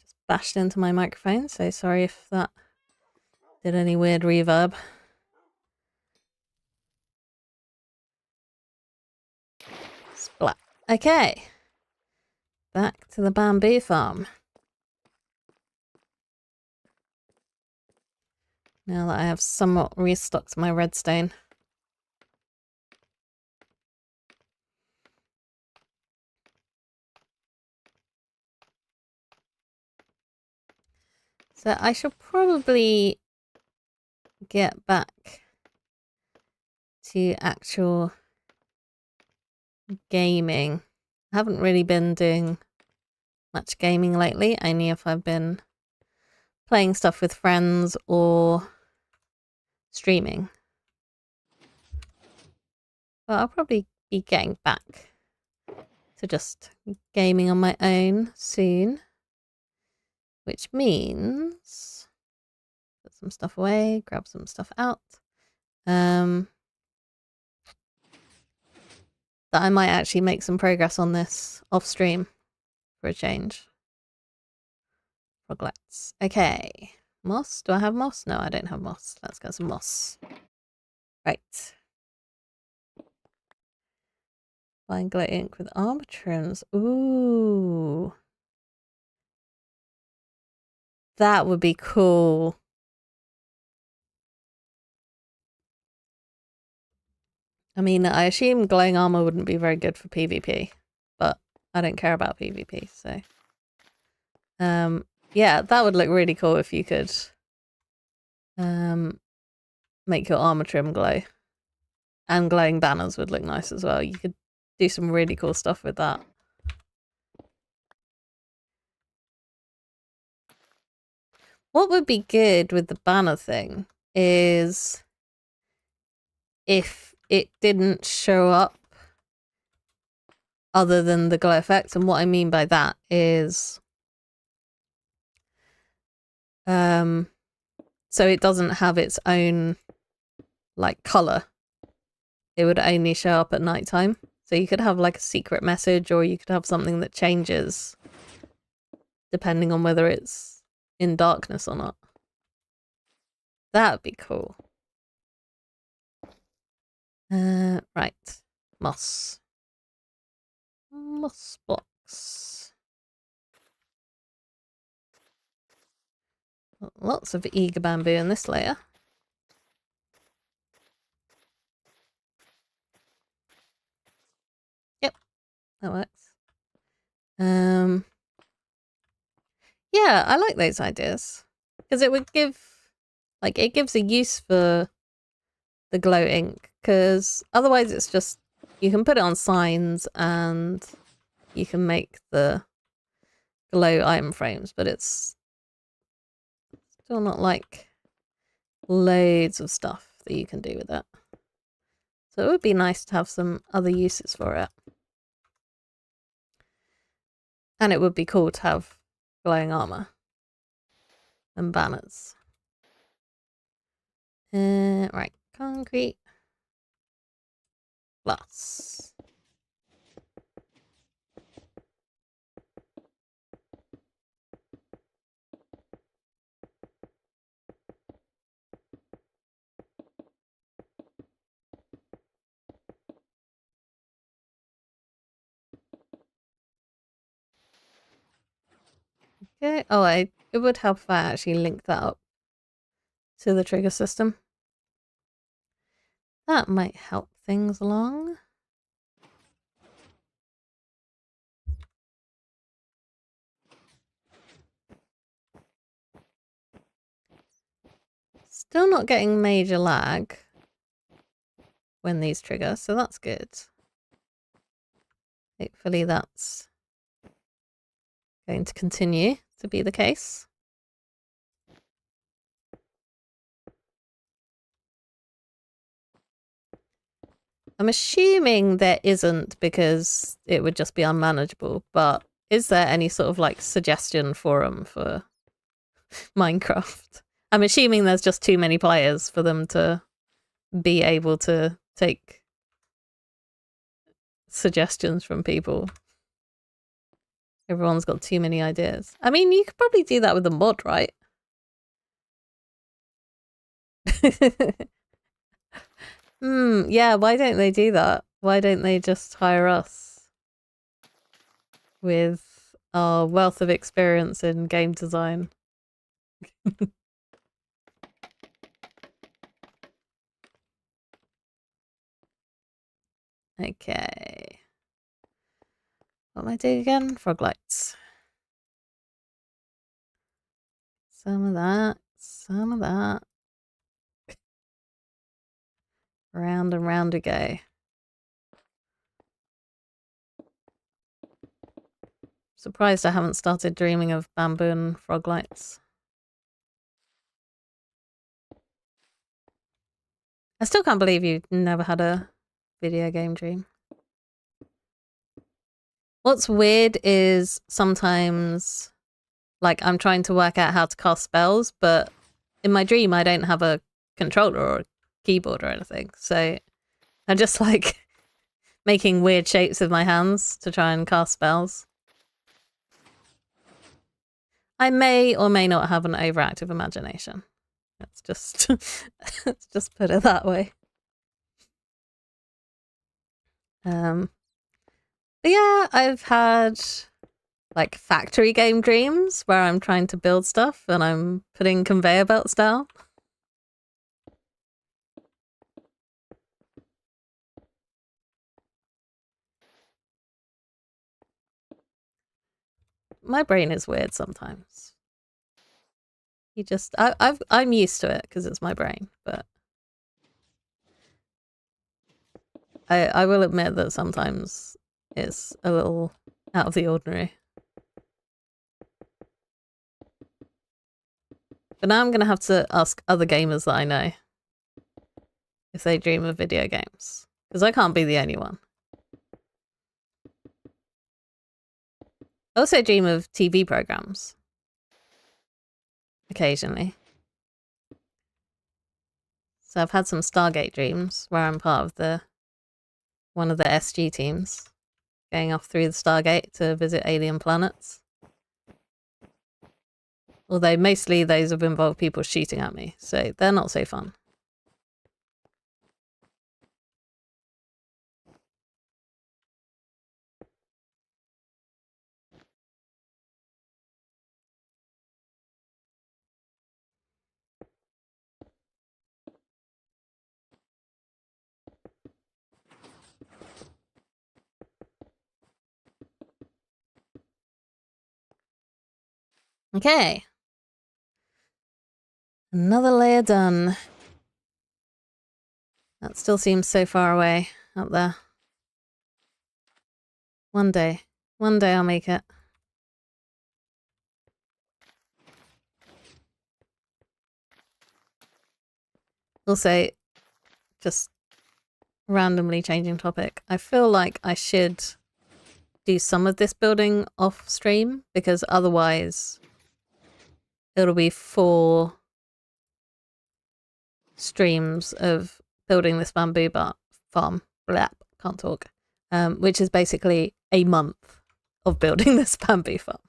Just bashed into my microphone, so sorry if that did any weird reverb. Splat. Okay. Back to the bamboo farm. Now that I have somewhat restocked my redstone. So I shall probably get back to actual gaming. I haven't really been doing much gaming lately, only if I've been playing stuff with friends or streaming. But I'll probably be getting back to just gaming on my own soon. Which means put some stuff away, grab some stuff out. That I might actually make some progress on this off stream for a change. Froglets. Okay. Moss? Do I have moss? No, I don't have moss. Let's get some moss. Right. Fine glow ink with armor trims. Ooh. That would be cool. I mean, I assume glowing armor wouldn't be very good for PvP, but I don't care about PvP, so. Yeah, that would look really cool if you could make your armor trim glow. And glowing banners would look nice as well. You could do some really cool stuff with that. What would be good with the banner thing is if it didn't show up other than the glow effect. And what I mean by that is so it doesn't have its own like color. It would only show up at nighttime. So you could have like a secret message, or you could have something that changes depending on whether it's in darkness or not. That would be cool. Right. Moss. Moss blocks. Lots of eager bamboo in this layer. Yep, that works. Yeah, I like those ideas. Because it would give, like, it gives a use for the glow ink. Because otherwise it's just, you can put it on signs and you can make the glow item frames, but it's still not like loads of stuff that you can do with it. So it would be nice to have some other uses for it. And it would be cool to have glowing armor and banners. Right, concrete. Glass. Okay. Oh, it would help if I actually link that up to the trigger system. That might help things along. Still not getting major lag when these trigger, so that's good. Hopefully that's going to continue to be the case. I'm assuming there isn't because it would just be unmanageable, but is there any sort of like suggestion forum for Minecraft? I'm assuming there's just too many players for them to be able to take suggestions from people. Everyone's got too many ideas. I mean, you could probably do that with a mod, right? Yeah, why don't they do that? Why don't they just hire us with our wealth of experience in game design? Okay. What am I doing again? Frog lights. Some of that. Some of that. Round and round we go. Surprised I haven't started dreaming of bamboo and frog lights. I still can't believe you've never had a video game dream. What's weird is sometimes, like, I'm trying to work out how to cast spells, but in my dream I don't have a controller or a keyboard or anything. So I'm just like making weird shapes with my hands to try and cast spells. I may or may not have an overactive imagination. Let's just let's just put it that way. But yeah, I've had like factory game dreams where I'm trying to build stuff and I'm putting conveyor belts down. My brain is weird sometimes. I'm used to it because it's my brain, but I will admit that sometimes it's a little out of the ordinary. But now I'm going to have to ask other gamers that I know if they dream of video games, because I can't be the only one. I also dream of TV programs. Occasionally. So I've had some Stargate dreams where I'm part of one of the SG teams going off through the Stargate to visit alien planets. Although mostly those have involved people shooting at me, so they're not so fun. Okay. Another layer done. That still seems so far away up there. One day I'll make it. Also, just randomly changing topic, I feel like I should do some of this building off stream because otherwise it'll be 4 streams of building this bamboo farm. Blah, can't talk. Which is basically a month of building this bamboo farm.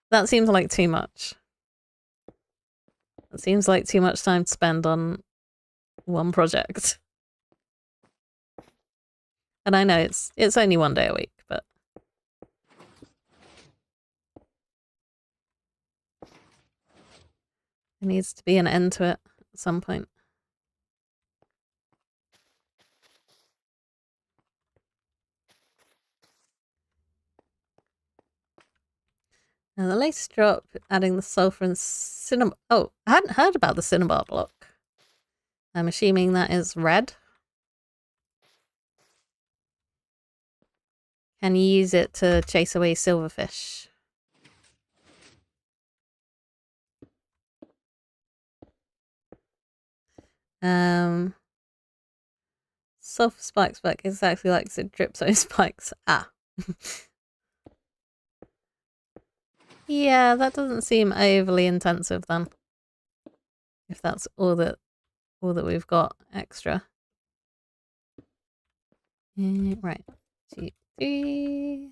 That seems like too much. It seems like too much time to spend on one project. And I know it's only 1 day a week, but there needs to be an end to it at some point. Now the latest drop, adding the sulfur and cinnabar. Oh, I hadn't heard about the cinnabar block. I'm assuming that is red. Can you use it to chase away silverfish? Sulfur spikes work exactly like the dripstone spikes. Ah. Yeah, that doesn't seem overly intensive then. If that's all that all that we've got extra. Right. 2, 3.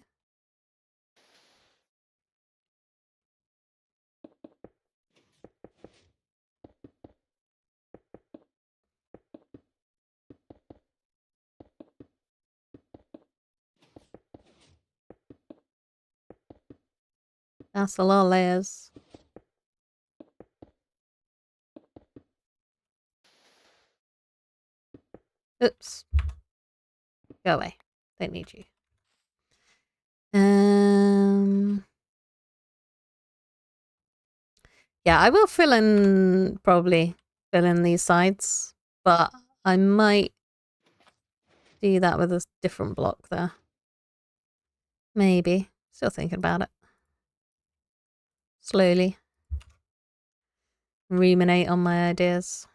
That's a lot of layers. Oops. Go away. Don't need you. Yeah, I will probably fill in these sides, but I might do that with a different block there. Maybe. Still thinking about it. Slowly. Ruminate on my ideas.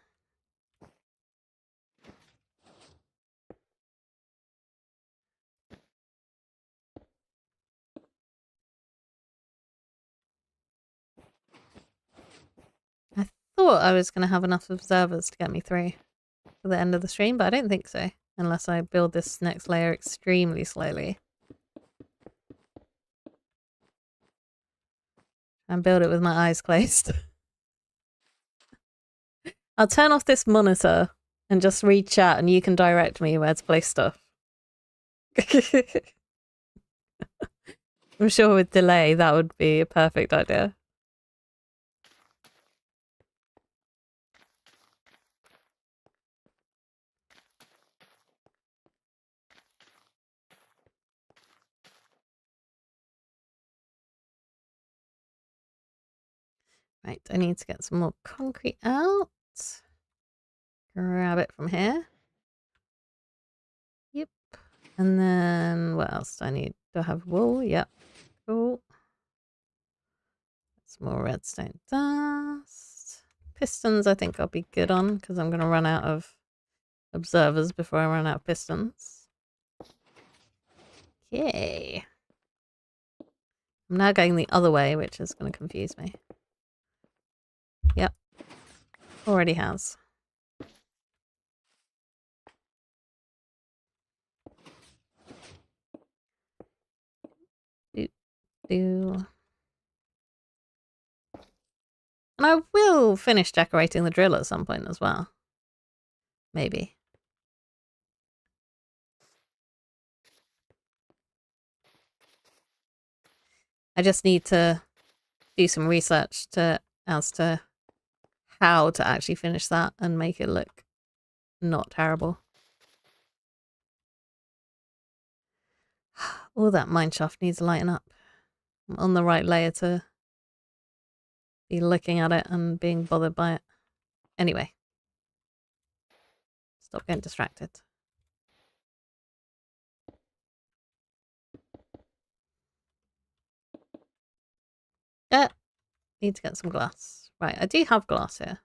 I thought I was going to have enough observers to get me through to the end of the stream, but I don't think so. Unless I build this next layer extremely slowly. And build it with my eyes closed. I'll turn off this monitor and just read chat and you can direct me where to place stuff. I'm sure with delay that would be a perfect idea. Right, I need to get some more concrete out. Grab it from here. Yep. And then what else do I need? Do I have wool? Yep. Cool. Some more redstone dust. Pistons I think I'll be good on because I'm going to run out of observers before I run out of pistons. Okay. I'm now going the other way, which is going to confuse me. Yep. Already has. And I will finish decorating the drill at some point as well. Maybe. I just need to do some research as to how to actually finish that and make it look not terrible. All that mineshaft needs to lighten up. I'm on the right layer to be looking at it and being bothered by it. Anyway. Stop getting distracted. Need to get some glass. Right, I do have glass here.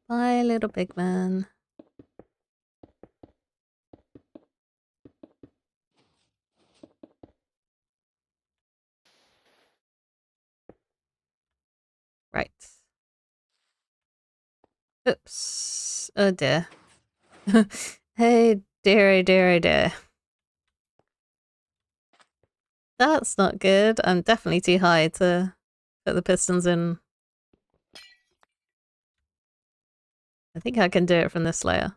Bye, little big man. Right. Oops. Oh dear. Hey, dear, dear, dear. That's not good. I'm definitely too high to put the pistons in. I think I can do it from this layer.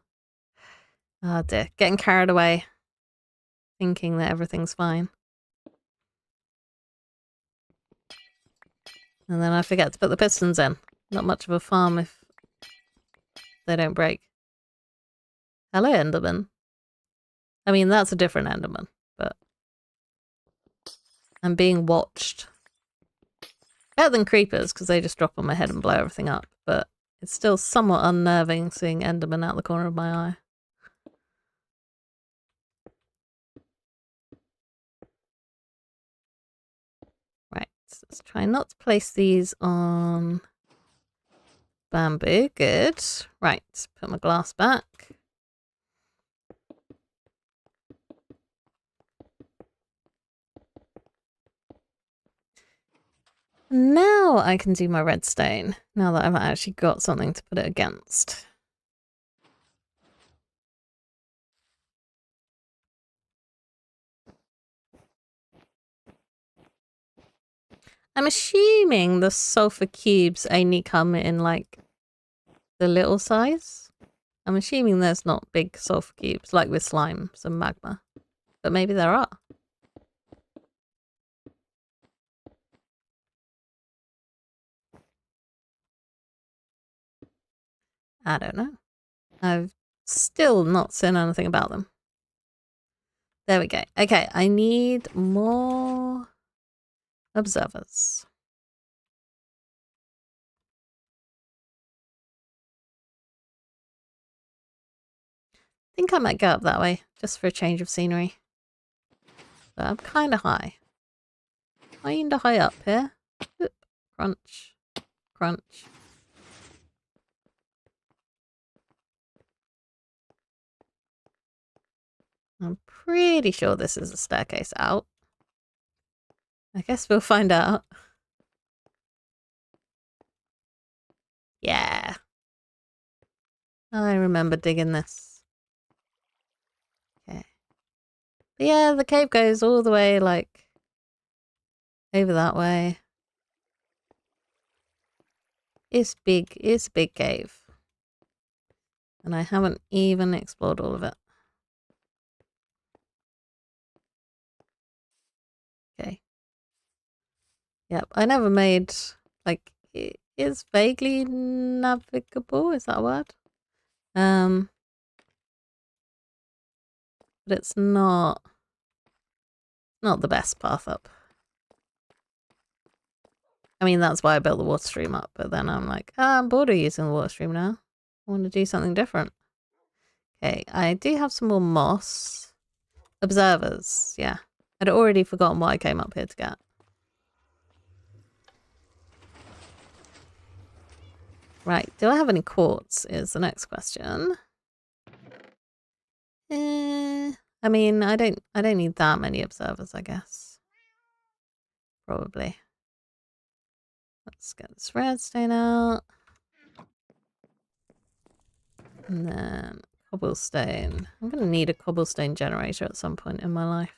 Oh dear. Getting carried away. Thinking that everything's fine. And then I forget to put the pistons in. Not much of a farm if they don't break. Hello, Enderman. I mean, that's a different Enderman, but I'm being watched. Better than creepers, because they just drop on my head and blow everything up, but it's still somewhat unnerving seeing Enderman out the corner of my eye. Right, let's try not to place these on bamboo. Good. Right, put my glass back. Now I can do my redstone, now that I've actually got something to put it against. I'm assuming the sulfur cubes only come in, like, the little size. I'm assuming there's not big sulfur cubes, like with slimes and magma. But maybe there are. I don't know. I've still not seen anything about them. There we go. Okay, I need more observers. I think I might go up that way, just for a change of scenery. But I'm kind of high. Kinda high up here. Oop. Crunch. Crunch. I'm pretty sure this is a staircase out. I guess we'll find out. Yeah. I remember digging this. Okay. But yeah, the cave goes all the way, like, over that way. It's big. It's a big cave. And I haven't even explored all of it. Okay. Yep, I never made, like, it is vaguely navigable, is that a word? But it's not the best path up. I mean, that's why I built the water stream up, but then I'm like, I'm bored of using the water stream now. I want to do something different. Okay, I do have some more moss. Observers, yeah. I'd already forgotten what I came up here to get. Right, do I have any quartz is the next question. I mean, I don't need that many observers, I guess. Probably. Let's get this redstone out. And then cobblestone. I'm going to need a cobblestone generator at some point in my life.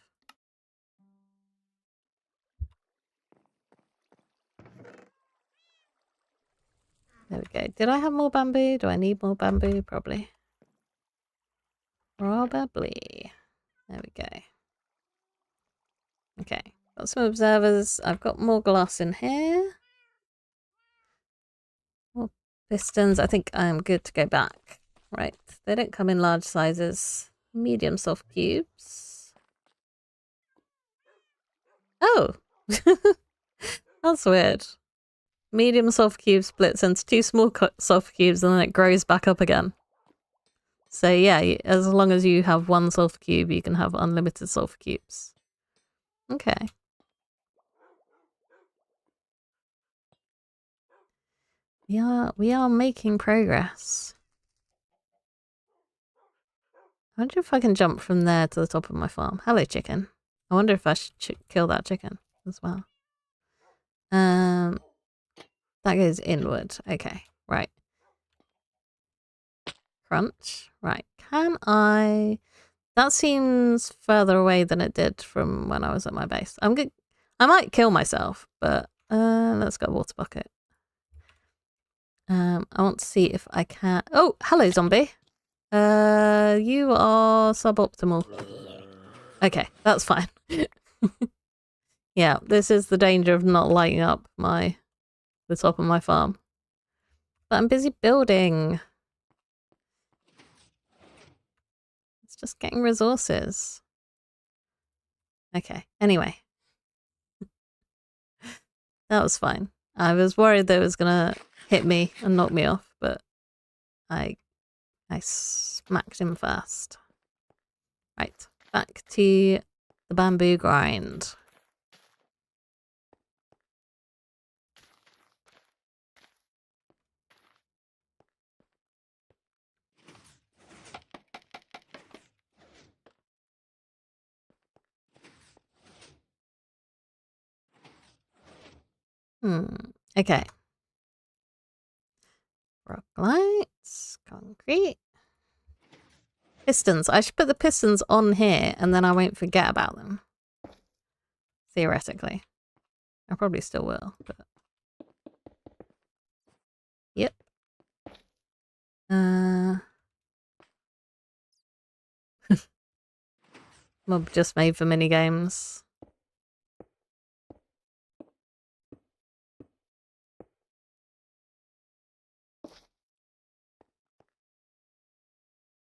There we go. Did I have more bamboo? Do I need more bamboo? Probably. Probably. There we go. Okay. Got some observers. I've got more glass in here. More pistons. I think I'm good to go back. Right. They don't come in large sizes. Medium soft cubes. Oh! That's weird. Medium soft cube splits into two small soft cubes and then it grows back up again. So yeah, as long as you have one sulfur cube, you can have unlimited sulfur cubes. Okay. We are making progress. I wonder if I can jump from there to the top of my farm. Hello, chicken. I wonder if I should kill that chicken as well. That goes inward. Okay, right. Crunch. Right. Can I... That seems further away than it did from when I was at my base. I might kill myself, but let's go water bucket. I want to see if I can... Oh, hello, zombie. You are suboptimal. Okay, that's fine. Yeah, this is the danger of not lighting up the top of my farm. But I'm busy building. It's just getting resources. Okay, anyway. That was fine. I was worried that it was gonna hit me and knock me off, but I smacked him first. Right, back to the bamboo grind. Okay. Rock lights, concrete. Pistons. I should put the pistons on here and then I won't forget about them. Theoretically. I probably still will, but... Yep. Mob just made for minigames.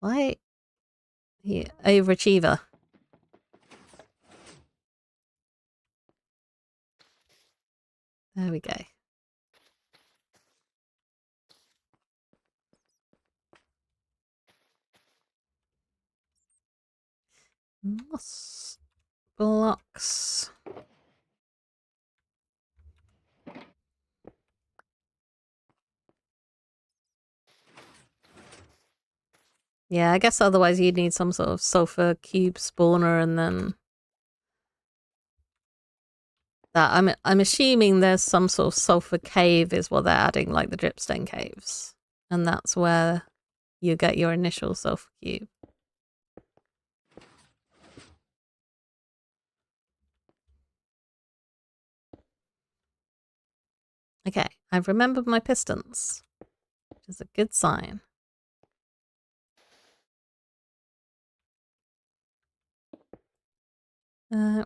Why? Yeah, overachiever. There we go. Moss blocks. Yeah, I guess otherwise you'd need some sort of sulfur cube spawner and then that. I'm assuming there's some sort of sulfur cave is what they're adding, like the dripstone caves. And that's where you get your initial sulfur cube. Okay, I've remembered my pistons, which is a good sign.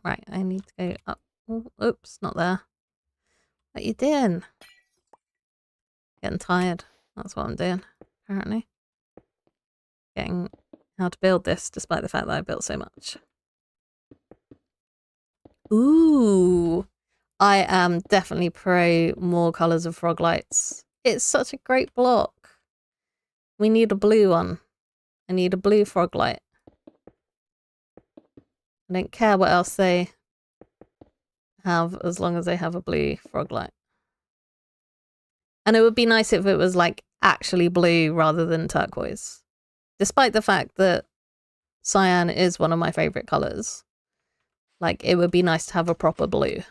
Right, I need to go up. Oh, oops, not there. What are you doing? Getting tired. That's what I'm doing, apparently. Getting how to build this, despite the fact that I built so much. Ooh, I am definitely pro more colours of frog lights. It's such a great block. We need a blue one. I need a blue frog light. I don't care what else they have as long as they have a blue frog light. And it would be nice if it was like actually blue rather than turquoise. Despite the fact that cyan is one of my favourite colours. Like, it would be nice to have a proper blue.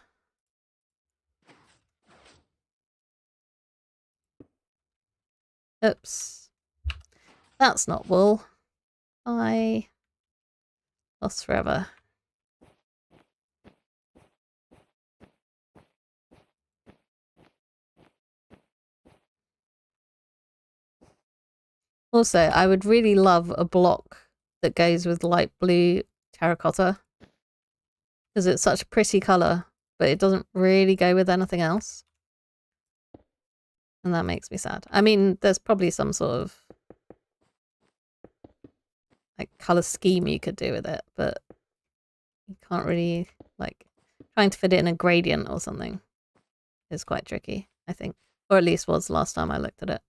Oops. That's not wool. I lost forever. Also, I would really love a block that goes with light blue terracotta. Because it's such a pretty colour, but it doesn't really go with anything else. And that makes me sad. I mean, there's probably some sort of like colour scheme you could do with it, but you can't really, like, trying to fit it in a gradient or something is quite tricky, I think. Or at least was last time I looked at it.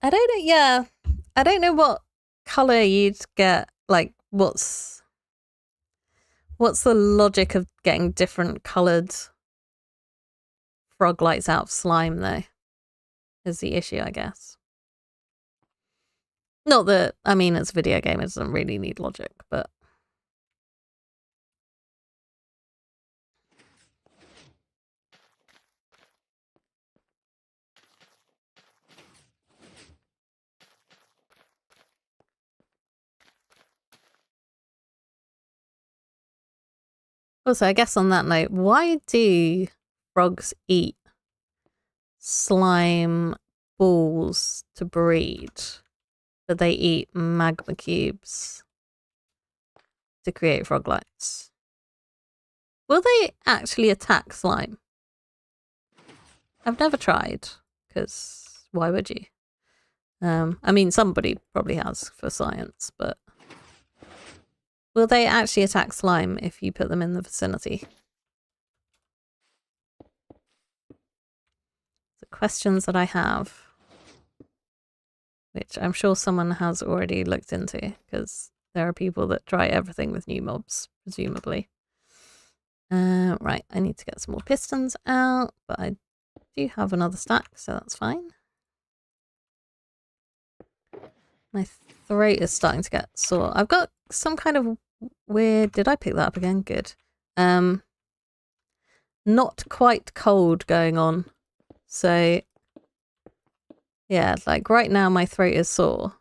I don't know, yeah. I don't know what colour you'd get, like, what's the logic of getting different coloured frog lights out of slime, though, is the issue, I guess. Not that, I mean, it's a video game, it doesn't really need logic, but... Also, I guess on that note, why do frogs eat slime balls to breed, but they eat magma cubes to create frog lights? Will they actually attack slime? I've never tried, because why would you? I mean, somebody probably has for science, but... Will they actually attack slime if you put them in the vicinity? The questions that I have, which I'm sure someone has already looked into, because there are people that try everything with new mobs, presumably. Right, I need to get some more pistons out, but I do have another stack, so that's fine. My throat is starting to get sore. I've got some kind of weird... Did I pick that up again? Good. Not quite cold going on. So, yeah, like right now my throat is sore.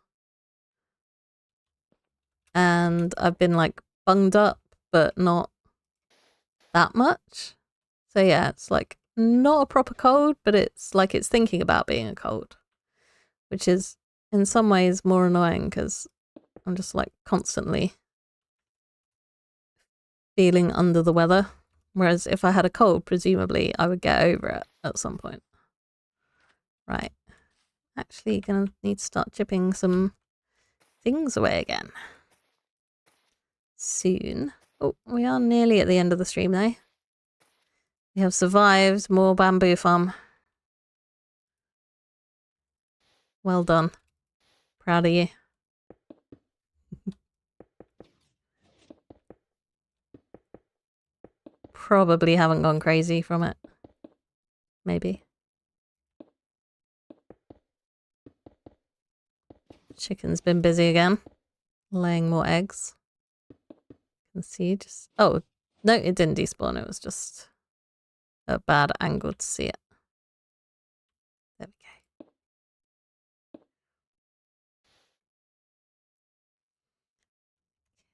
And I've been like bunged up, but not that much. So yeah, it's like not a proper cold, but it's like it's thinking about being a cold, which is in some ways more annoying because I'm just like constantly feeling under the weather. Whereas if I had a cold, presumably I would get over it at some point. Right. Actually gonna need to start chipping some things away again. Soon. Oh, we are nearly at the end of the stream though. We have survived more bamboo farm. Well done. Proud of you. Probably haven't gone crazy from it. Maybe. Chicken's been busy again. Laying more eggs. Can see just... Oh, no, it didn't despawn. It was just a bad angle to see it. There we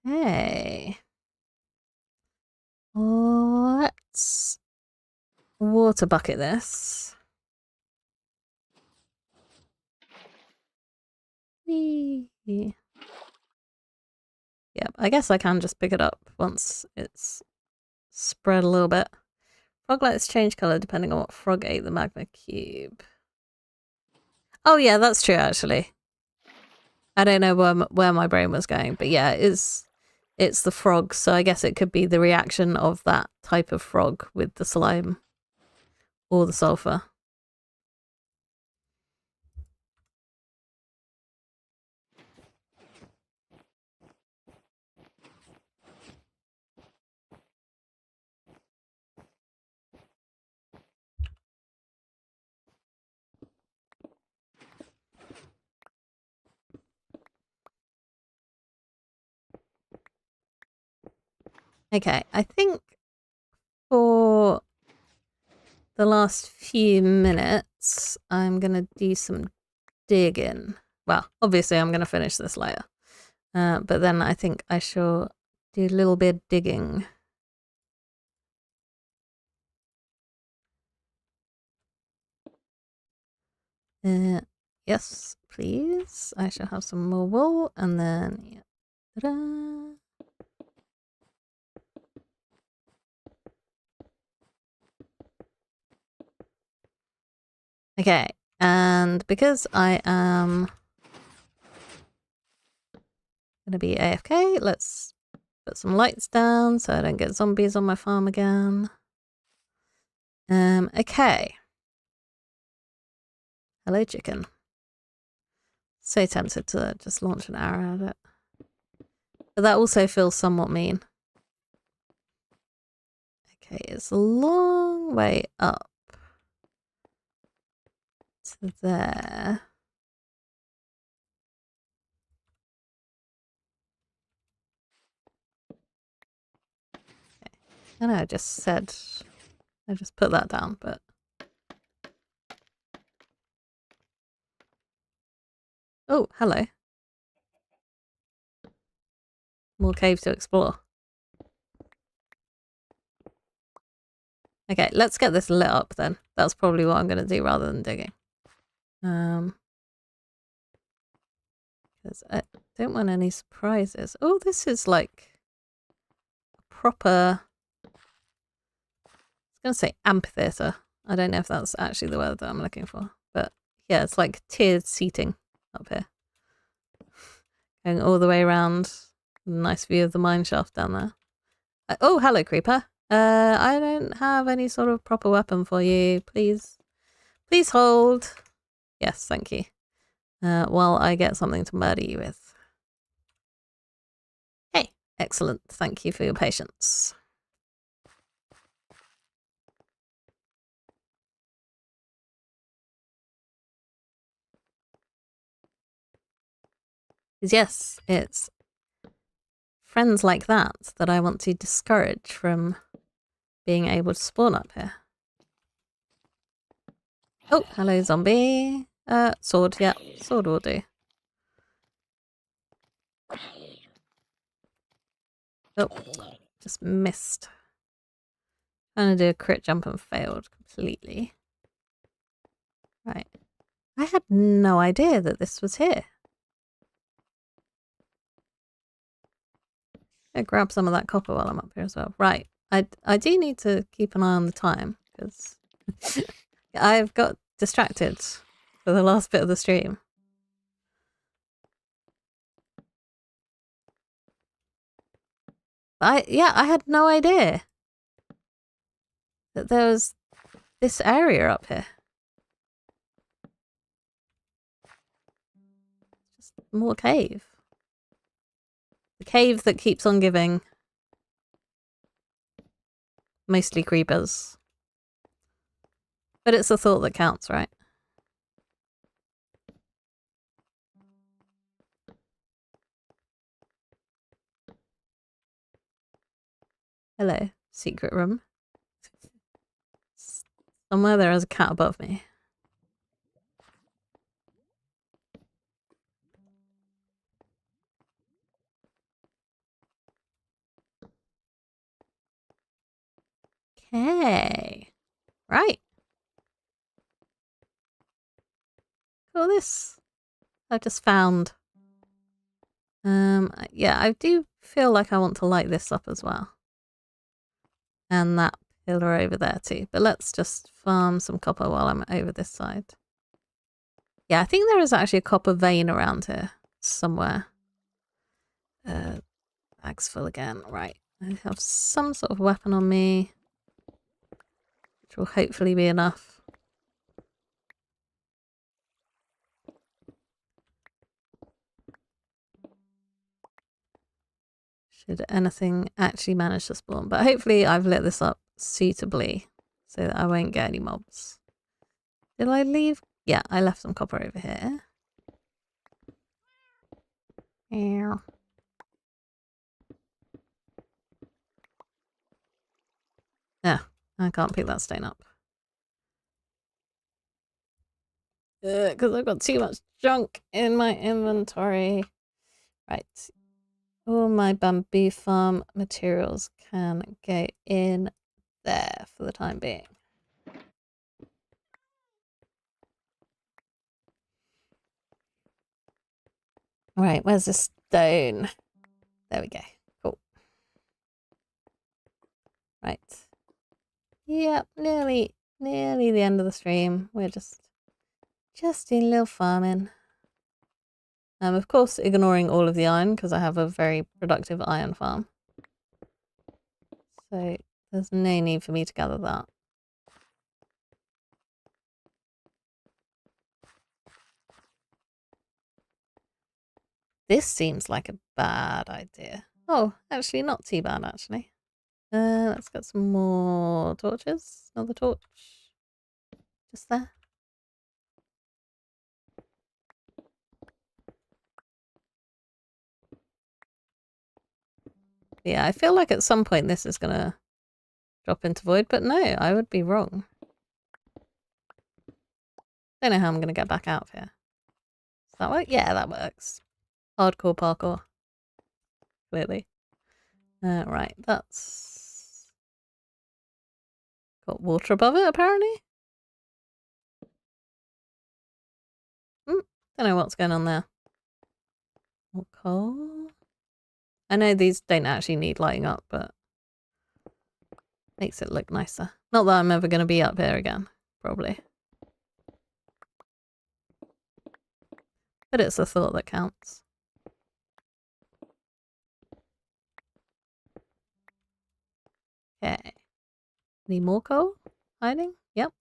go. Okay. Let's water bucket this. Yep, I guess I can just pick it up once it's spread a little bit. Frog lights change colour depending on what frog ate the magma cube. Oh yeah, that's true actually. I don't know where my brain was going, but yeah, it's the frog, so I guess it could be the reaction of that type of frog with the slime or the sulfur. Okay, I think for the last few minutes, I'm going to do some digging. Well, obviously I'm going to finish this later. But then I think I shall do a little bit of digging. Yes, please. I shall have some more wool and then... Yeah. Ta-da! Okay, and because I am gonna be AFK, let's put some lights down so I don't get zombies on my farm again. Okay. Hello, chicken. So tempted to just launch an arrow at it. But that also feels somewhat mean. Okay, it's a long way up to there. Okay. I know I just put that down, but... Oh, hello. More cave to explore. Okay, let's get this lit up then. That's probably what I'm going to do rather than digging. Because I don't want any surprises. Oh, this is like a proper... I was going to say amphitheatre. I don't know if that's actually the word that I'm looking for. But yeah, it's like tiered seating up here. Going all the way around. Nice view of the mine shaft down there. Oh, hello, creeper. I don't have any sort of proper weapon for you. Please hold. Yes, thank you. While I get something to murder you with. Hey, excellent. Thank you for your patience. Because yes, it's friends like that that I want to discourage from being able to spawn up here. Oh, hello zombie. Sword, yeah, sword will do. Oh, just missed. Trying to do a crit jump and failed completely. Right. I had no idea that this was here. I'll grab some of that copper while I'm up here as well. Right. I do need to keep an eye on the time because I've got distracted for the last bit of the stream. I had no idea that there was this area up here. Just more cave. The cave that keeps on giving. Mostly creepers. But it's the thought that counts, right? Hello, secret room. Somewhere there is a cat above me. Okay. Right. Cool, this I've just found. Yeah, I do feel like I want to light this up as well. And that pillar over there too. But let's just farm some copper while I'm over this side. Yeah, I think there is actually a copper vein around here somewhere. Bag's full again. Right. I have some sort of weapon on me, which will hopefully be enough. Should anything actually manage to spawn. But hopefully I've lit this up suitably so that I won't get any mobs. Did I leave? Yeah, I left some copper over here. Yeah. Yeah, I can't pick that stone up. Because I've got too much junk in my inventory. Right. All my bamboo farm materials can go in there for the time being. Right, where's the stone? There we go. Cool. Right. Yep, nearly the end of the stream. We're just doing a little farming. Of course, ignoring all of the iron because I have a very productive iron farm. So there's no need for me to gather that. This seems like a bad idea. Oh, actually not too bad, actually. Let's get some more torches. Another torch. Just there. Yeah, I feel like at some point this is gonna drop into void, but no, I would be wrong. Don't know how I'm gonna get back out of here. Does that work? Yeah, that works. Hardcore parkour. Clearly. Right, that's got water above it, apparently. Don't know what's going on there. More coal. I know these don't actually need lighting up, but makes it look nicer. Not that I'm ever going to be up here again, probably. But it's the thought that counts. Okay. Any more coal hiding? Yep.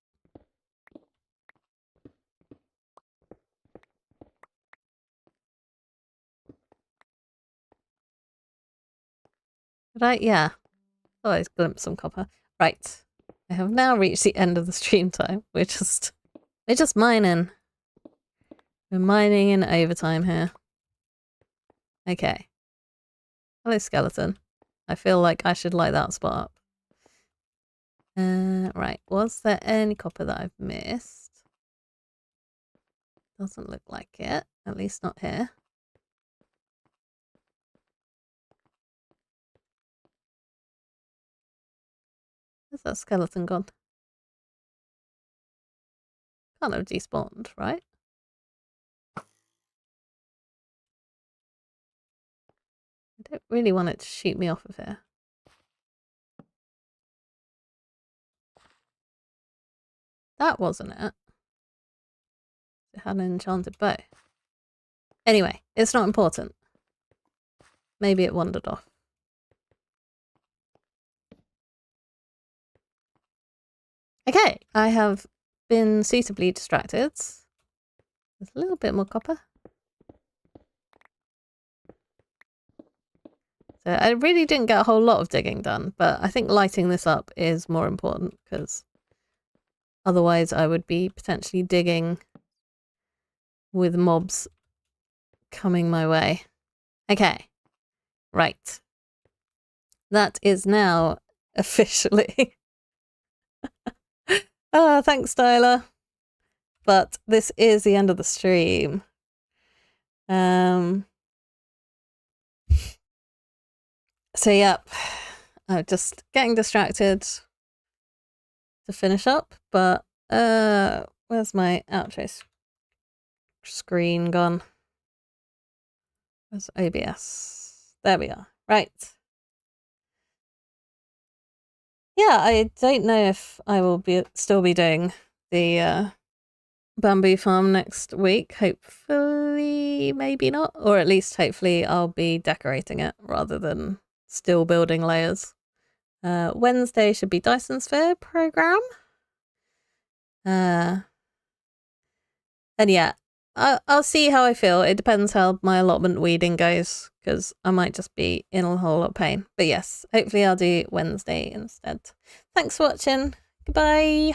Did I? Yeah. Oh, I glimpsed some copper. Right. I have now reached the end of the stream time. We're just mining. We're mining in overtime here. Okay. Hello, skeleton. I feel like I should light that spot up. Right. Was there any copper that I've missed? Doesn't look like it. At least not here. Where's that skeleton gone? Can't have despawned, right? I don't really want it to shoot me off of here. That wasn't it. It had an enchanted bow. Anyway, it's not important. Maybe it wandered off. Okay, I have been suitably distracted. There's a little bit more copper. So I really didn't get a whole lot of digging done, but I think lighting this up is more important because otherwise I would be potentially digging with mobs coming my way. Okay, right. That is now officially... Oh, thanks, Styler. But this is the end of the stream. So, yep. I'm just getting distracted to finish up, but where's my outro screen gone? Where's OBS? There we are. Right. Yeah, I don't know if I will still be doing the bamboo farm next week. Hopefully, maybe not. Or at least hopefully I'll be decorating it rather than still building layers. Wednesday should be Dyson Sphere program. And yeah, I'll see how I feel. It depends how my allotment weeding goes, because I might just be in a whole lot of pain. But yes, hopefully I'll do Wednesday instead. Thanks for watching. Goodbye.